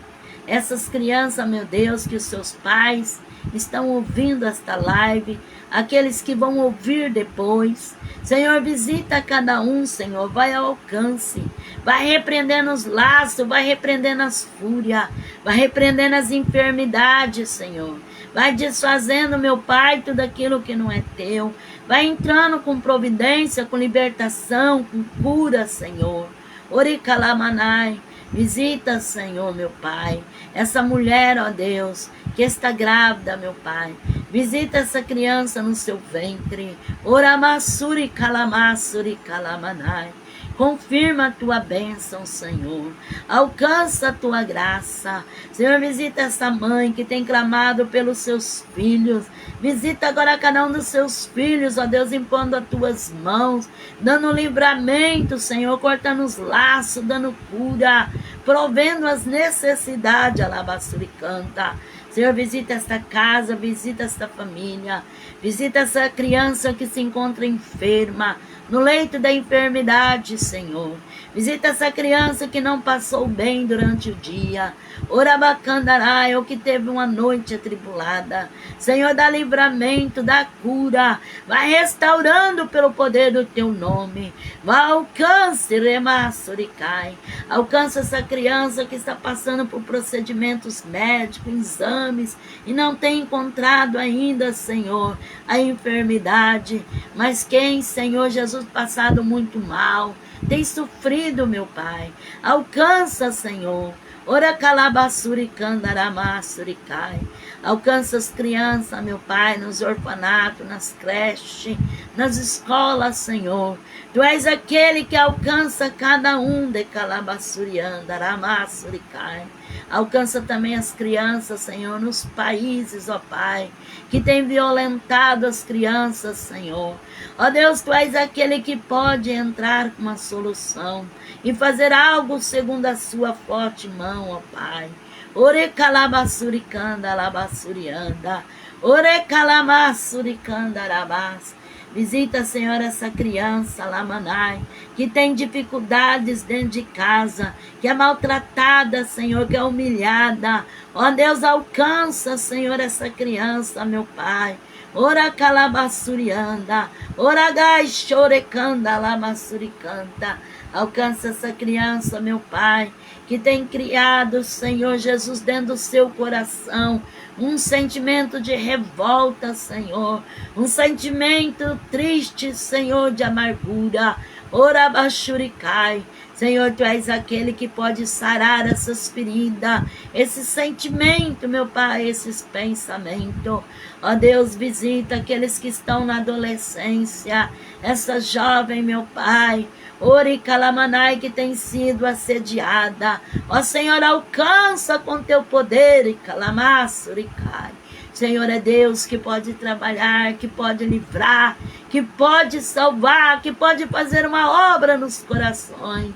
A: Essas crianças, meu Deus, que os seus pais estão ouvindo esta live, aqueles que vão ouvir depois. Senhor, visita cada um, Senhor, vai ao alcance, vai repreendendo os laços, vai repreendendo as fúrias, vai repreendendo as enfermidades, Senhor. Vai desfazendo, meu Pai, tudo aquilo que não é teu. Vai entrando com providência, com libertação, com cura, Senhor. Oricalamanai, visita, Senhor, meu Pai, essa mulher, ó Deus, que está grávida, meu Pai. Visita essa criança no seu ventre. Oramassuri calamassuri calamanai. Confirma a tua bênção, Senhor. Alcança a tua graça. Senhor, visita essa mãe que tem clamado pelos seus filhos. Visita agora cada um dos seus filhos, ó Deus, impondo as tuas mãos, dando livramento, Senhor, cortando os laços, dando cura, provendo as necessidades, alabaçuricanta. Senhor, visita esta casa, visita esta família, visita essa criança que se encontra enferma, no leito da enfermidade, Senhor. Visita essa criança que não passou bem durante o dia. Orabacandarai, ou que teve uma noite atribulada. Senhor, dá livramento, dá cura. Vai restaurando pelo poder do teu nome. Vai, alcance, remassuricai. Alcança essa criança que está passando por procedimentos médicos, exames, e não tem encontrado ainda, Senhor, a enfermidade. Mas quem, Senhor Jesus, passado muito mal, tem sofrido, meu Pai. Alcança, Senhor. Ora calabassuricandaramassuricai. Alcança as crianças, meu Pai, nos orfanatos, nas creches, nas escolas, Senhor. Tu és aquele que alcança cada um de calabassuriandaramassuricai. Alcança também as crianças, Senhor, nos países, ó Pai, que tem violentado as crianças, Senhor. Ó Deus, Tu és aquele que pode entrar com uma solução e fazer algo segundo a sua forte mão, ó Pai. Ore calabassuricanda, alabassurianda. Ore calabassuricanda, arabas. Visita, Senhor, essa criança, Lamanai, que tem dificuldades dentro de casa, que é maltratada, Senhor, que é humilhada. Ó Deus, alcança, Senhor, essa criança, meu Pai. Ora calabassurianda, ora gai chorecanda, lamassuricanta. Alcança essa criança, meu Pai, que tem criado, Senhor Jesus, dentro do seu coração, um sentimento de revolta, Senhor, um sentimento triste, Senhor, de amargura. Ora bachuricai. Senhor, Tu és aquele que pode sarar essas feridas, esse sentimento, meu Pai, esses pensamentos. Ó Deus, visita aqueles que estão na adolescência, essa jovem, meu Pai, Ori Calamanai, que tem sido assediada. Ó Senhor, alcança com Teu poder, e Calamassuricai. Senhor, é Deus que pode trabalhar, que pode livrar, que pode salvar, que pode fazer uma obra nos corações.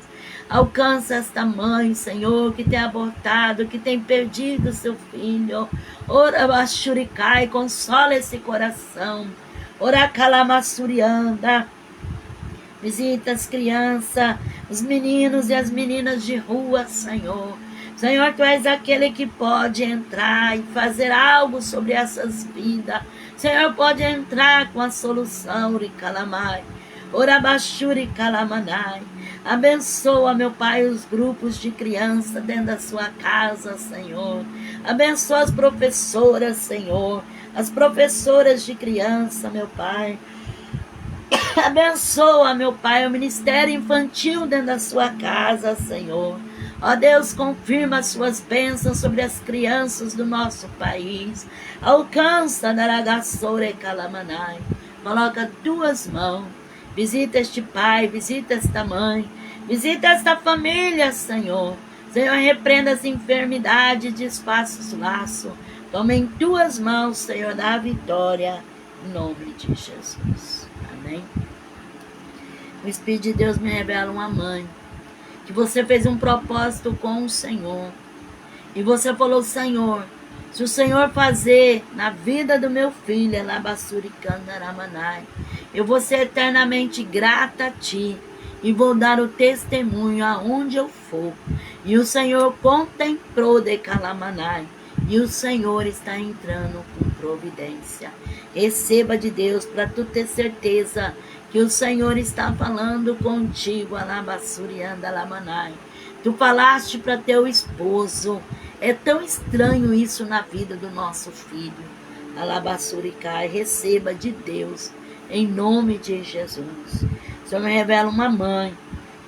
A: Alcança esta mãe, Senhor, que tem abortado, que tem perdido seu filho. Ora bachuricai, consola esse coração. Ora calamassurianda. Visita as crianças, os meninos e as meninas de rua, Senhor. Senhor, Tu és aquele que pode entrar e fazer algo sobre essas vidas. Senhor, pode entrar com a solução, Ricalamai. Orabachuri Calamanai. Abençoa, meu Pai, os grupos de criança dentro da sua casa, Senhor. Abençoa as professoras, Senhor. As professoras de criança, meu Pai. Abençoa, meu Pai, o ministério infantil dentro da sua casa, Senhor. Ó Deus, confirma as suas bênçãos sobre as crianças do nosso país. Alcança, Naragassore Calamanai. Coloca Tuas mãos. Visita este pai, visita esta mãe. Visita esta família, Senhor. Senhor, repreenda as enfermidades, desfaça os laços. Toma em Tuas mãos, Senhor, da vitória. Em nome de Jesus. Amém. O Espírito de Deus me revela uma mãe, que você fez um propósito com o Senhor, e você falou: Senhor, se o Senhor fazer na vida do meu filho, eu vou ser eternamente grata a Ti, e vou dar o testemunho aonde eu for. E o Senhor contemplou de Calamanai, e o Senhor está entrando com providência. Receba de Deus, para tu ter certeza que o Senhor está falando contigo, Alabassurianda Lamanai. Tu falaste para teu esposo. É tão estranho isso na vida do nosso filho. Alabassuricai, receba de Deus, em nome de Jesus. O Senhor me revela uma mãe,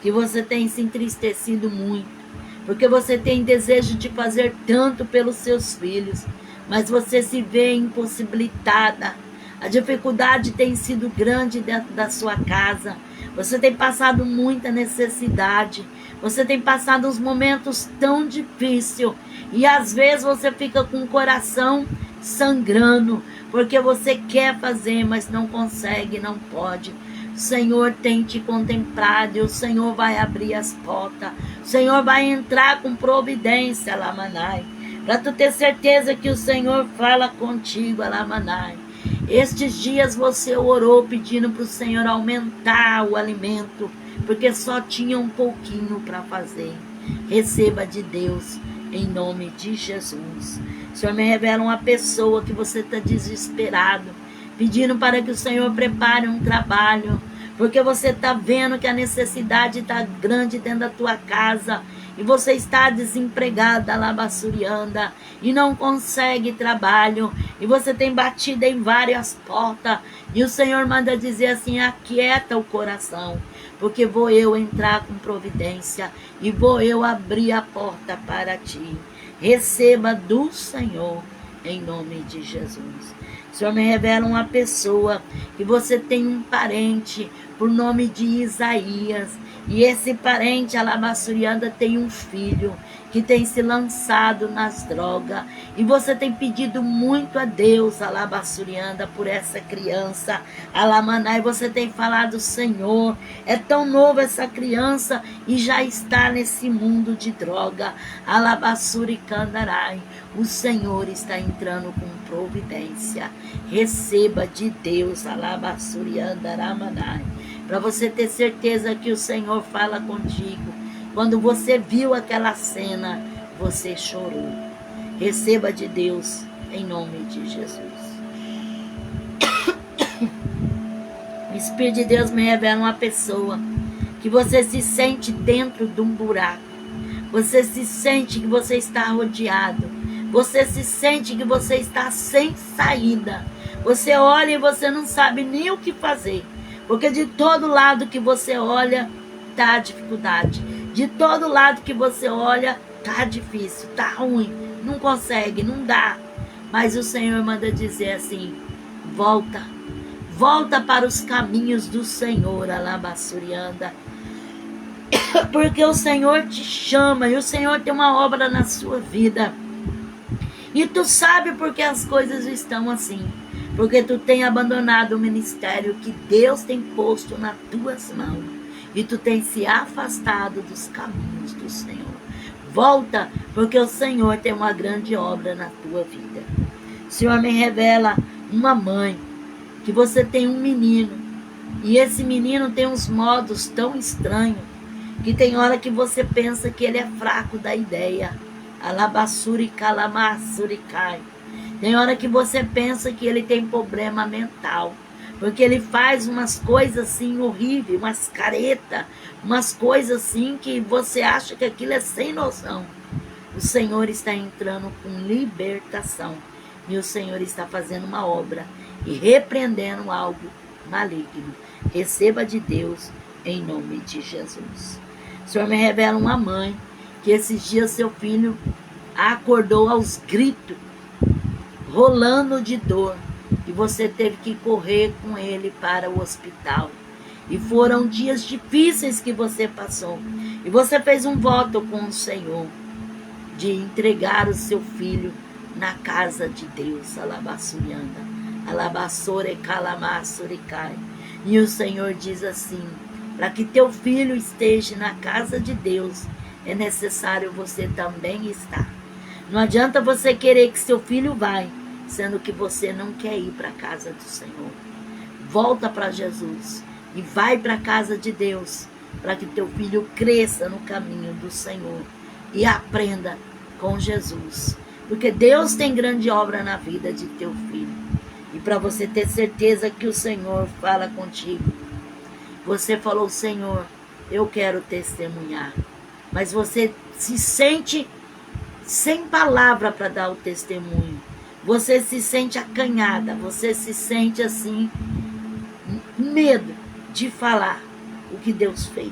A: que você tem se entristecido muito, porque você tem desejo de fazer tanto pelos seus filhos, mas você se vê impossibilitada. A dificuldade tem sido grande dentro da sua casa. Você tem passado muita necessidade. Você tem passado uns momentos tão difíceis. E às vezes você fica com o coração sangrando. Porque você quer fazer, mas não consegue, não pode. O Senhor tem te contemplado e o Senhor vai abrir as portas. O Senhor vai entrar com providência, Lamanai. Para tu ter certeza que o Senhor fala contigo, Lamanai. Estes dias você orou pedindo para o Senhor aumentar o alimento, porque só tinha um pouquinho para fazer. Receba de Deus, em nome de Jesus. O Senhor me revela uma pessoa que você está desesperado, pedindo para que o Senhor prepare um trabalho, porque você está vendo que a necessidade está grande dentro da tua casa, e você está desempregada, labassurianda, e não consegue trabalho, e você tem batido em várias portas, e o Senhor manda dizer assim: aquieta o coração, porque vou eu entrar com providência, e vou eu abrir a porta para ti. Receba do Senhor, em nome de Jesus. O Senhor me revela uma pessoa que você tem um parente por nome de Isaías. E esse parente, alabassurianda, tem um filho que tem se lançado nas drogas. E você tem pedido muito a Deus, alabassurianda, por essa criança. Alamanai, você tem falado: Senhor, é tão novo essa criança e já está nesse mundo de droga. Alabassuricandarai, o Senhor está entrando com providência. Receba de Deus, alabassurianda, ramanai. Para você ter certeza que o Senhor fala contigo. Quando você viu aquela cena, você chorou. Receba de Deus, em nome de Jesus. O Espírito de Deus me revela uma pessoa que você se sente dentro de um buraco. Você se sente que você está rodeado. Você se sente que você está sem saída. Você olha e você não sabe nem o que fazer. Porque de todo lado que você olha, tá dificuldade. De todo lado que você olha, tá difícil, tá ruim. Não consegue, não dá. Mas o Senhor manda dizer assim: volta. Volta para os caminhos do Senhor, alabassurianda. Porque o Senhor te chama e o Senhor tem uma obra na sua vida. E tu sabe por que as coisas estão assim. Porque tu tem abandonado o ministério que Deus tem posto nas tuas mãos. E tu tem se afastado dos caminhos do Senhor. Volta, porque o Senhor tem uma grande obra na tua vida. O Senhor me revela uma mãe, que você tem um menino. E esse menino tem uns modos tão estranhos, que tem hora que você pensa que ele é fraco da ideia. Alabassuri calamassurikai. Tem hora que você pensa que ele tem problema mental, porque ele faz umas coisas assim horríveis, umas caretas, umas coisas assim que você acha que aquilo é sem noção. O Senhor está entrando com libertação e o Senhor está fazendo uma obra e repreendendo algo maligno. Receba de Deus em nome de Jesus. O Senhor me revela uma mãe que esses dias seu filho acordou aos gritos, rolando de dor, e você teve que correr com ele para o hospital. E foram dias difíceis que você passou. E você fez um voto com o Senhor de entregar o seu filho na casa de Deus. Alabassurianda, alabassore calamassurikai. E o Senhor diz assim: para que teu filho esteja na casa de Deus, é necessário você também estar. Não adianta você querer que seu filho vai, sendo que você não quer ir para a casa do Senhor. Volta para Jesus e vai para a casa de Deus, para que teu filho cresça no caminho do Senhor e aprenda com Jesus. Porque Deus tem grande obra na vida de teu filho. E para você ter certeza que o Senhor fala contigo, você falou: Senhor, eu quero testemunhar. Mas você se sente sem palavra para dar o testemunho. Você se sente acanhada, você se sente assim, medo de falar o que Deus fez.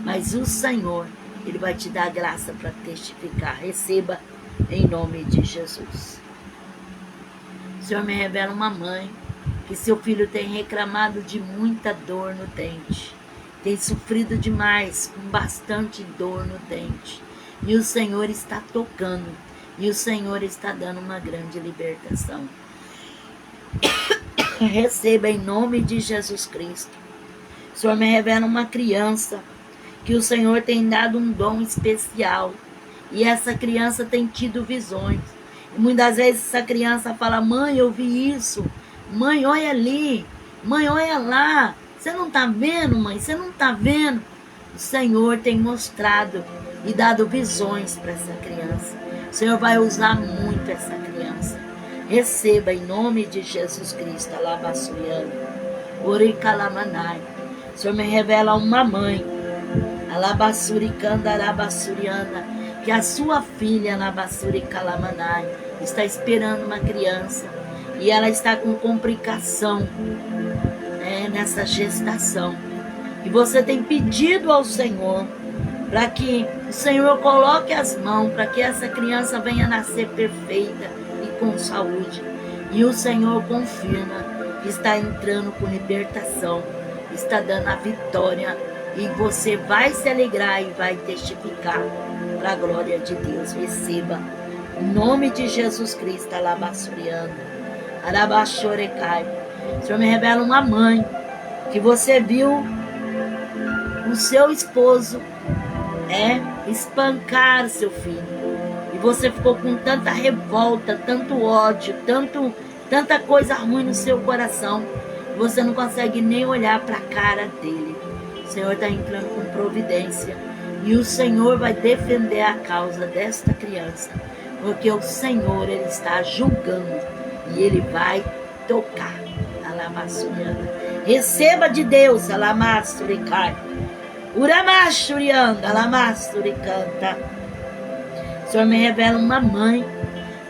A: Mas o Senhor, Ele vai te dar graça para testificar. Receba em nome de Jesus. O Senhor me revela uma mãe que seu filho tem reclamado de muita dor no dente. tem sofrido demais, com bastante dor no dente. E o Senhor está tocando, e o Senhor está dando uma grande libertação. Receba em nome de Jesus Cristo. O Senhor me revela uma criança, que o Senhor tem dado um dom especial, e essa criança tem tido visões. E muitas vezes essa criança fala: mãe, eu vi isso, mãe, olha ali, mãe, olha lá, você não está vendo, mãe, você não está vendo? O Senhor tem mostrado e dado visões para essa criança. O Senhor vai usar muito essa criança. Receba em nome de Jesus Cristo. Alabassuriana, Oricalamanai. O Senhor me revela uma mãe, Alabassuricanda, Alabassuriana, que a sua filha, Alabassuricalamanai, está esperando uma criança e ela está com complicação nessa gestação. E você tem pedido ao Senhor para que o Senhor coloque as mãos para que essa criança venha nascer perfeita e com saúde. E o Senhor confirma que está entrando com libertação, está dando a vitória, e você vai se alegrar e vai testificar para a glória de Deus. Receba em nome de Jesus Cristo. Alabassuriana, Arabachorecai. O Senhor me revela uma mãe que você viu o seu esposo espancar seu filho, e você ficou com tanta revolta, tanto ódio, tanta coisa ruim no seu coração, você não consegue nem olhar para a cara dele. O Senhor está entrando com providência, e o Senhor vai defender a causa desta criança, porque o Senhor, Ele está julgando, e Ele vai tocar. Alabassuriana. Receba de Deus, Alamassuricai. Uramachurianda, Alamassuricanta. O Senhor me revela uma mãe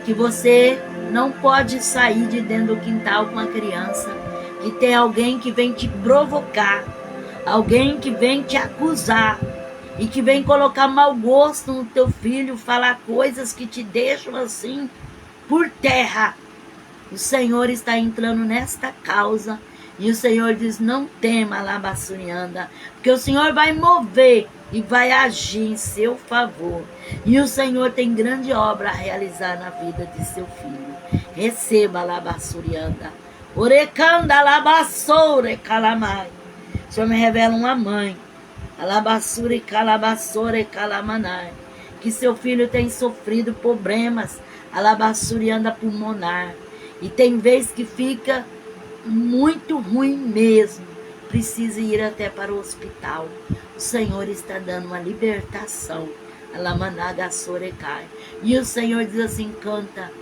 A: que você não pode sair de dentro do quintal com a criança, que tem alguém que vem te provocar, alguém que vem te acusar e que vem colocar mau gosto no teu filho, falar coisas que te deixam assim por terra. O Senhor está entrando nesta causa, e o Senhor diz: não tema, Alabassurianda, porque o Senhor vai mover e vai agir em seu favor. E o Senhor tem grande obra a realizar na vida de seu filho. Receba, Alabassurianda. Orecanda, Alabassore, Calamai. O Senhor me revela uma mãe, Alabassure, Calabassore, Calamanai, que seu filho tem sofrido problemas, Alabassurianda, pulmonar. E tem vezes que fica muito ruim mesmo, precisa ir até para o hospital. O Senhor está dando uma libertação, Alamanaga Sorecai. E o Senhor diz assim: canta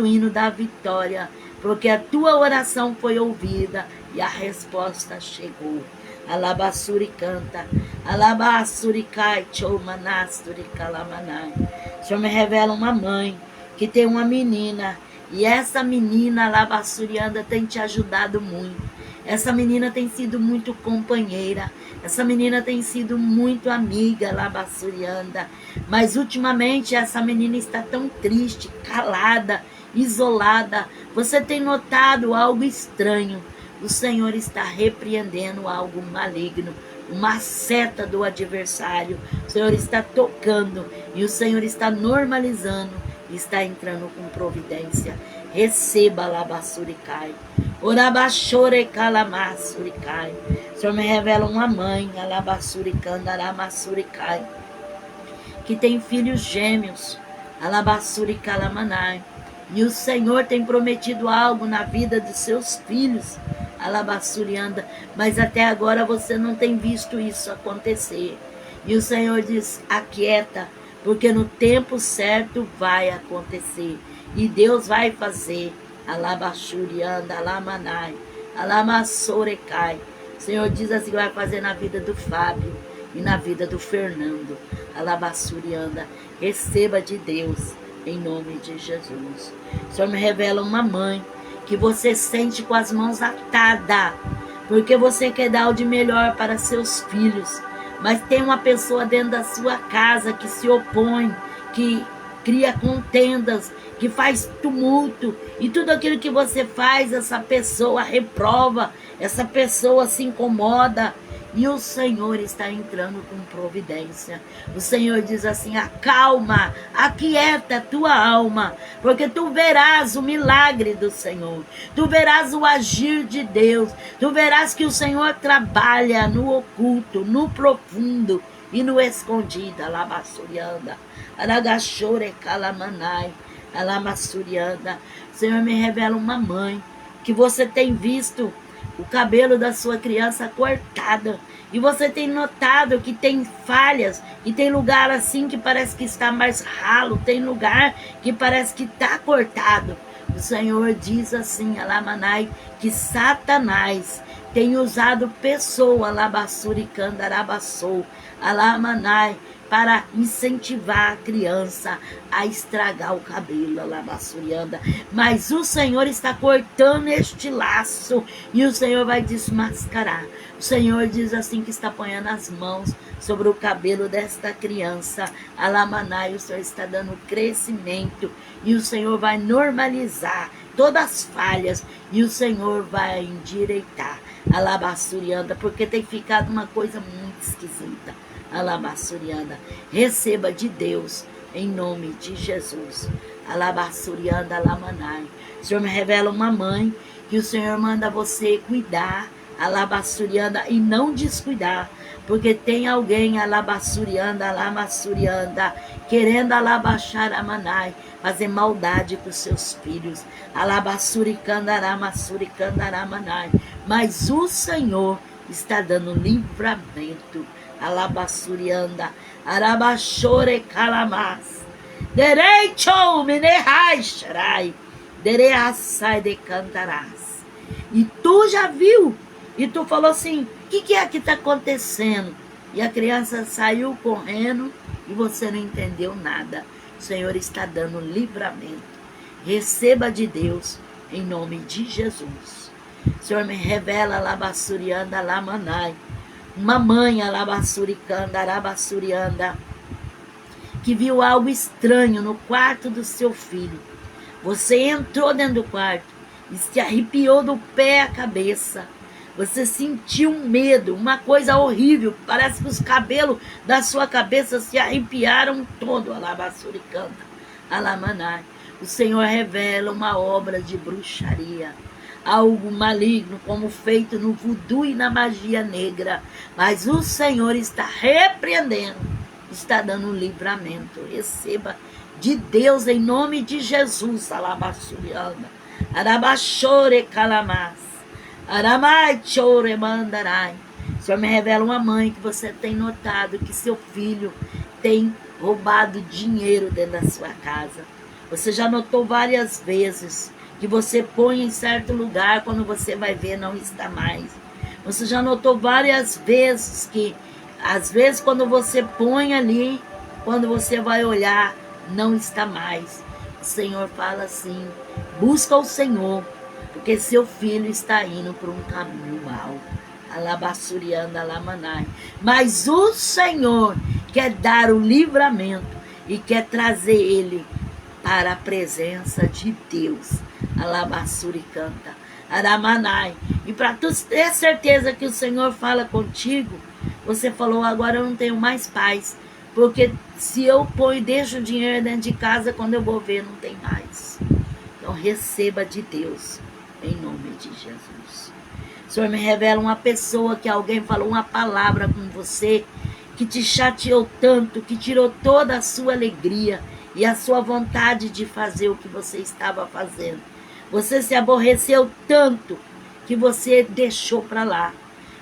A: o hino da vitória, porque a tua oração foi ouvida e a resposta chegou. Alabassuri canta, Alabassuricai, ChomanasturicalamanaI. O Senhor me revela uma mãe que tem uma menina, e essa menina, Alabassurianda, tem te ajudado muito. Essa menina tem sido muito companheira. Essa menina tem sido muito amiga, Alabassurianda. Mas ultimamente essa menina está tão triste, calada, isolada. Você tem notado algo estranho. O Senhor está repreendendo algo maligno, uma seta do adversário. O Senhor está tocando e o Senhor está normalizando. Está entrando com providência. Receba, Alabassuricai. Orabachore Calamassuricai. O Senhor me revela uma mãe, Alabassuricanda, Aramassuricai, que tem filhos gêmeos, Alabassuricalamanai. E o Senhor tem prometido algo na vida de seus filhos, Alabassurianda, mas até agora você não tem visto isso acontecer. E o Senhor diz: aquieta, porque no tempo certo vai acontecer. E Deus vai fazer. Alabassurianda, Alamanai, Alamassorecai. O Senhor diz assim: vai fazer na vida do Fábio e na vida do Fernando. Alabassurianda. Receba de Deus, em nome de Jesus. O Senhor me revela uma mãe que você sente com as mãos atadas, porque você quer dar o de melhor para seus filhos. Mas tem uma pessoa dentro da sua casa que se opõe, que cria contendas, que faz tumulto. E tudo aquilo que você faz, essa pessoa reprova, essa pessoa se incomoda. E o Senhor está entrando com providência. O Senhor diz assim: acalma, aquieta a tua alma, porque tu verás o milagre do Senhor, tu verás o agir de Deus, tu verás que o Senhor trabalha no oculto, no profundo e no escondido. Alabassurianda, aragachore calamanai, alamassurianda. O Senhor me revela uma mãe que você tem visto o cabelo da sua criança cortado, e você tem notado que tem falhas, e tem lugar assim que parece que está mais ralo, tem lugar que parece que está cortado. O Senhor diz assim, alamanai, que Satanás tem usado pessoa, alabassuricanda, arabassou, alamanai, para incentivar a criança a estragar o cabelo, alabassurianda. Mas o Senhor está cortando este laço e o Senhor vai desmascarar. O Senhor diz assim que está ponhando as mãos sobre o cabelo desta criança, alamanai, o Senhor está dando crescimento e o Senhor vai normalizar todas as falhas e o Senhor vai endireitar, alabassurianda, porque tem ficado uma coisa muito esquisita. Alabassurianda, receba de Deus em nome de Jesus. Alabassurianda, alamanai. O Senhor me revela uma mãe que o Senhor manda você cuidar, alabassurianda, e não descuidar, porque tem alguém, alabassurianda, alamassurianda, querendo alabaxar amanai, fazer maldade com os seus filhos. Alabassuricanda, aramassuricanda, aramanai. Mas o Senhor está dando livramento. Alabassurianda, arabachore calamas, derecho menehai sharai, dereassai de cantarás. E tu já viu, e tu falou assim: o que é que está acontecendo? E a criança saiu correndo e você não entendeu nada. O Senhor está dando livramento. Receba de Deus em nome de Jesus. O Senhor me revela, alabassurianda, alamanai, uma mãe, alabassuricanda, arabassurianda, que viu algo estranho no quarto do seu filho. Você entrou dentro do quarto e se arrepiou do pé à cabeça. Você sentiu um medo, uma coisa horrível. Parece que os cabelos da sua cabeça se arrepiaram todo. Alabassuricanda, alamanai. O Senhor revela uma obra de bruxaria, algo maligno, como feito no voodoo e na magia negra. Mas o Senhor está repreendendo, está dando um livramento. Receba de Deus em nome de Jesus. Alabassurianda, arabachore calamas, aramai chore mandarai. O Senhor me revela uma mãe que você tem notado que seu filho tem roubado dinheiro dentro da sua casa. Você já notou várias vezes que você põe em certo lugar, quando você vai ver não está mais. Você já notou várias vezes que, às vezes, quando você põe ali, quando você vai olhar, não está mais. O Senhor fala assim: busca o Senhor, porque seu filho está indo por um caminho mau. Alabassurianda, alamanai. Mas o Senhor quer dar o livramento e quer trazer ele para a presença de Deus. Alabassuricanta, aramanai. E para tu ter certeza que o Senhor fala contigo, você falou: agora eu não tenho mais paz, porque se eu ponho, deixo o dinheiro dentro de casa, quando eu vou ver, não tem mais. Então receba de Deus em nome de Jesus. O Senhor me revela uma pessoa que alguém falou uma palavra com você que te chateou tanto, que tirou toda a sua alegria e a sua vontade de fazer o que você estava fazendo. Você se aborreceu tanto que você deixou para lá.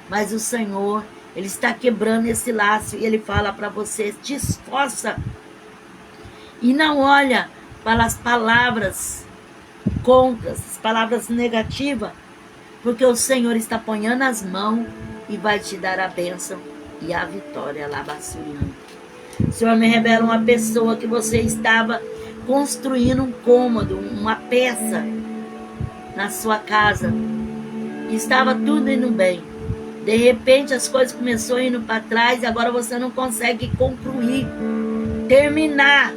A: Mas o Senhor, Ele está quebrando esse laço e Ele fala para você: te esforça e não olha para as palavras contas, as palavras negativas, porque o Senhor está ponhando as mãos e vai te dar a bênção e a vitória. Alabassurianda. O Senhor me revela uma pessoa que você estava construindo um cômodo, uma peça na sua casa, e estava tudo indo bem. De repente as coisas começaram indo para trás e agora você não consegue concluir, terminar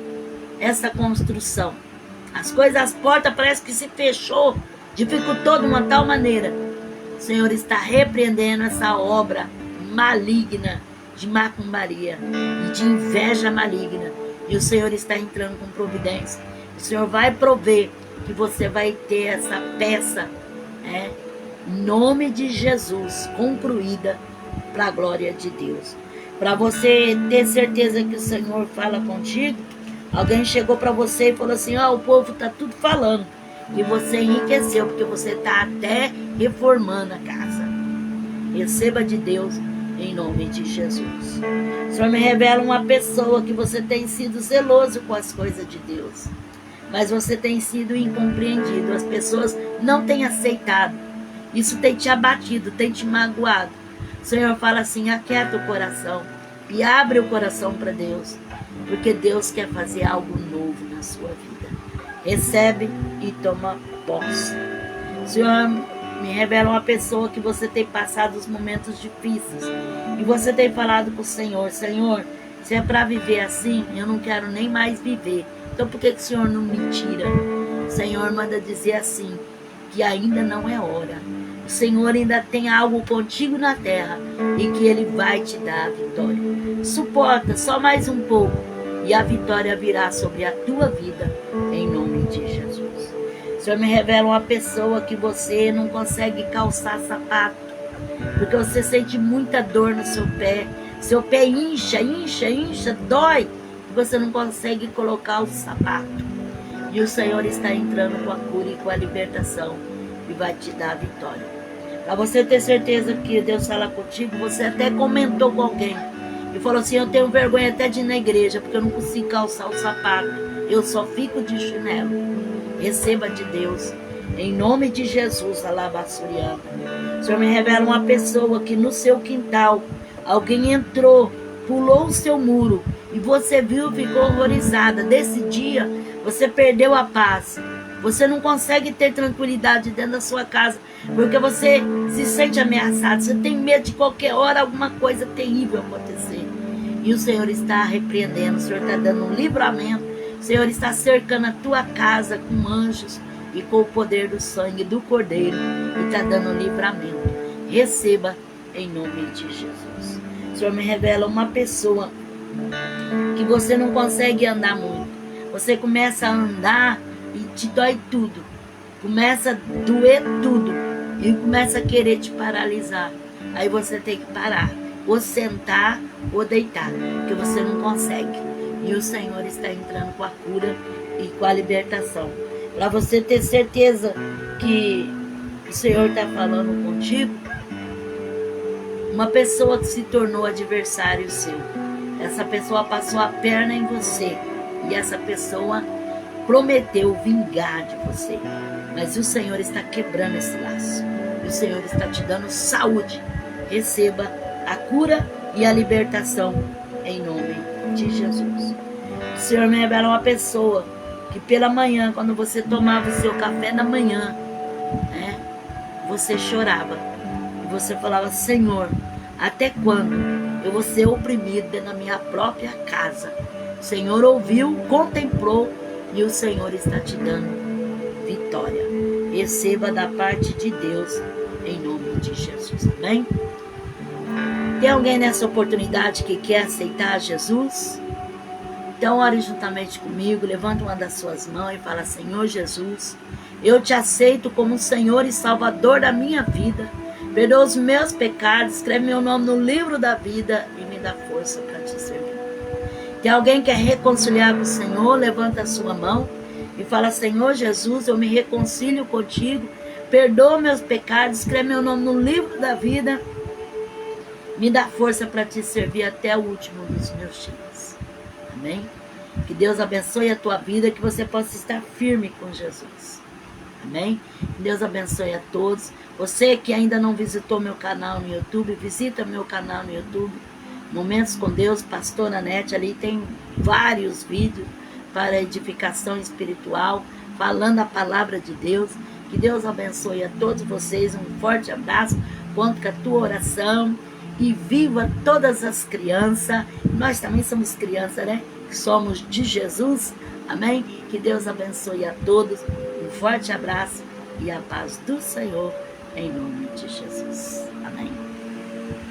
A: essa construção. As coisas, as portas parece que se fechou, dificultou de uma tal maneira. O Senhor está repreendendo essa obra maligna, de macumbaria e de inveja maligna. E o Senhor está entrando com providência. O Senhor vai prover que você vai ter essa peça, em nome de Jesus, concluída para a glória de Deus. Para você ter certeza que o Senhor fala contigo, alguém chegou para você e falou assim: o povo está tudo falando que você enriqueceu, porque você está até reformando a casa. Receba de Deus em nome de Jesus. O Senhor me revela uma pessoa que você tem sido zeloso com as coisas de Deus, mas você tem sido incompreendido. As pessoas não têm aceitado. Isso tem te abatido, tem te magoado. O Senhor fala assim: aquieta o coração e abre o coração para Deus, porque Deus quer fazer algo novo na sua vida. Recebe e toma posse. O Senhor me revela uma pessoa que você tem passado os momentos difíceis e você tem falado para o Senhor: Senhor, se é para viver assim, eu não quero nem mais viver. Então por que o Senhor não me tira? O Senhor manda dizer assim, que ainda não é hora. O Senhor ainda tem algo contigo na terra e que Ele vai te dar a vitória. Suporta só mais um pouco e a vitória virá sobre a tua vida, em nome de Jesus. O Senhor me revela uma pessoa que você não consegue calçar sapato, porque você sente muita dor no seu pé. Seu pé incha, dói, e você não consegue colocar o sapato. E o Senhor está entrando com a cura e com a libertação e vai te dar a vitória. Para você ter certeza que Deus fala contigo, você até comentou com alguém e falou assim: eu tenho vergonha até de ir na igreja, porque eu não consigo calçar o sapato, eu só fico de chinelo. Receba de Deus, em nome de Jesus, alabaçuriana. O Senhor me revela uma pessoa que no seu quintal, alguém entrou, pulou o seu muro, e você viu, ficou horrorizada. Desse dia, você perdeu a paz. Você não consegue ter tranquilidade dentro da sua casa, porque você se sente ameaçado. Você tem medo de qualquer hora alguma coisa terrível acontecer. E o Senhor está repreendendo, o Senhor está dando um livramento. O Senhor está cercando a tua casa com anjos e com o poder do sangue do Cordeiro. E está dando um livramento. Receba em nome de Jesus. O Senhor me revela uma pessoa que você não consegue andar muito. Você começa a andar e te dói tudo, começa a doer tudo e começa a querer te paralisar. Aí você tem que parar, ou sentar ou deitar, porque você não consegue. E o Senhor está entrando com a cura e com a libertação, para você ter certeza que o Senhor está falando contigo. Uma pessoa que se tornou adversário seu, essa pessoa passou a perna em você e essa pessoa prometeu vingar de você, mas o Senhor está quebrando esse laço, e o Senhor está te dando saúde. Receba a cura e a libertação em nome de Jesus. O Senhor me revela uma pessoa que pela manhã, quando você tomava o seu café da manhã, você chorava e você falava: Senhor, até quando eu vou ser oprimido dentro da minha própria casa? O Senhor ouviu, contemplou, e o Senhor está te dando vitória. Receba da parte de Deus, em nome de Jesus. Amém? Tem alguém nessa oportunidade que quer aceitar Jesus? Então ore juntamente comigo, levanta uma das suas mãos e fala: Senhor Jesus, eu te aceito como Senhor e Salvador da minha vida. Perdoa os meus pecados, escreve meu nome no livro da vida e me dá força para te servir. Tem alguém que quer reconciliar com o Senhor? Levanta a sua mão e fala: Senhor Jesus, eu me reconcilio contigo, perdoa meus pecados, escreve meu nome no livro da vida, me dá força para te servir até o último dos meus dias. Amém? Que Deus abençoe a tua vida, que você possa estar firme com Jesus. Amém? Que Deus abençoe a todos. Você que ainda não visitou meu canal no YouTube, visita meu canal no YouTube, Momentos com Deus, Pastora Nete. Ali tem vários vídeos para edificação espiritual, falando a palavra de Deus. Que Deus abençoe a todos vocês. Um forte abraço. Conto com a tua oração. E viva todas as crianças. Nós também somos crianças, né? Somos de Jesus. Amém? Que Deus abençoe a todos. Um forte abraço e a paz do Senhor, em nome de Jesus. Amém.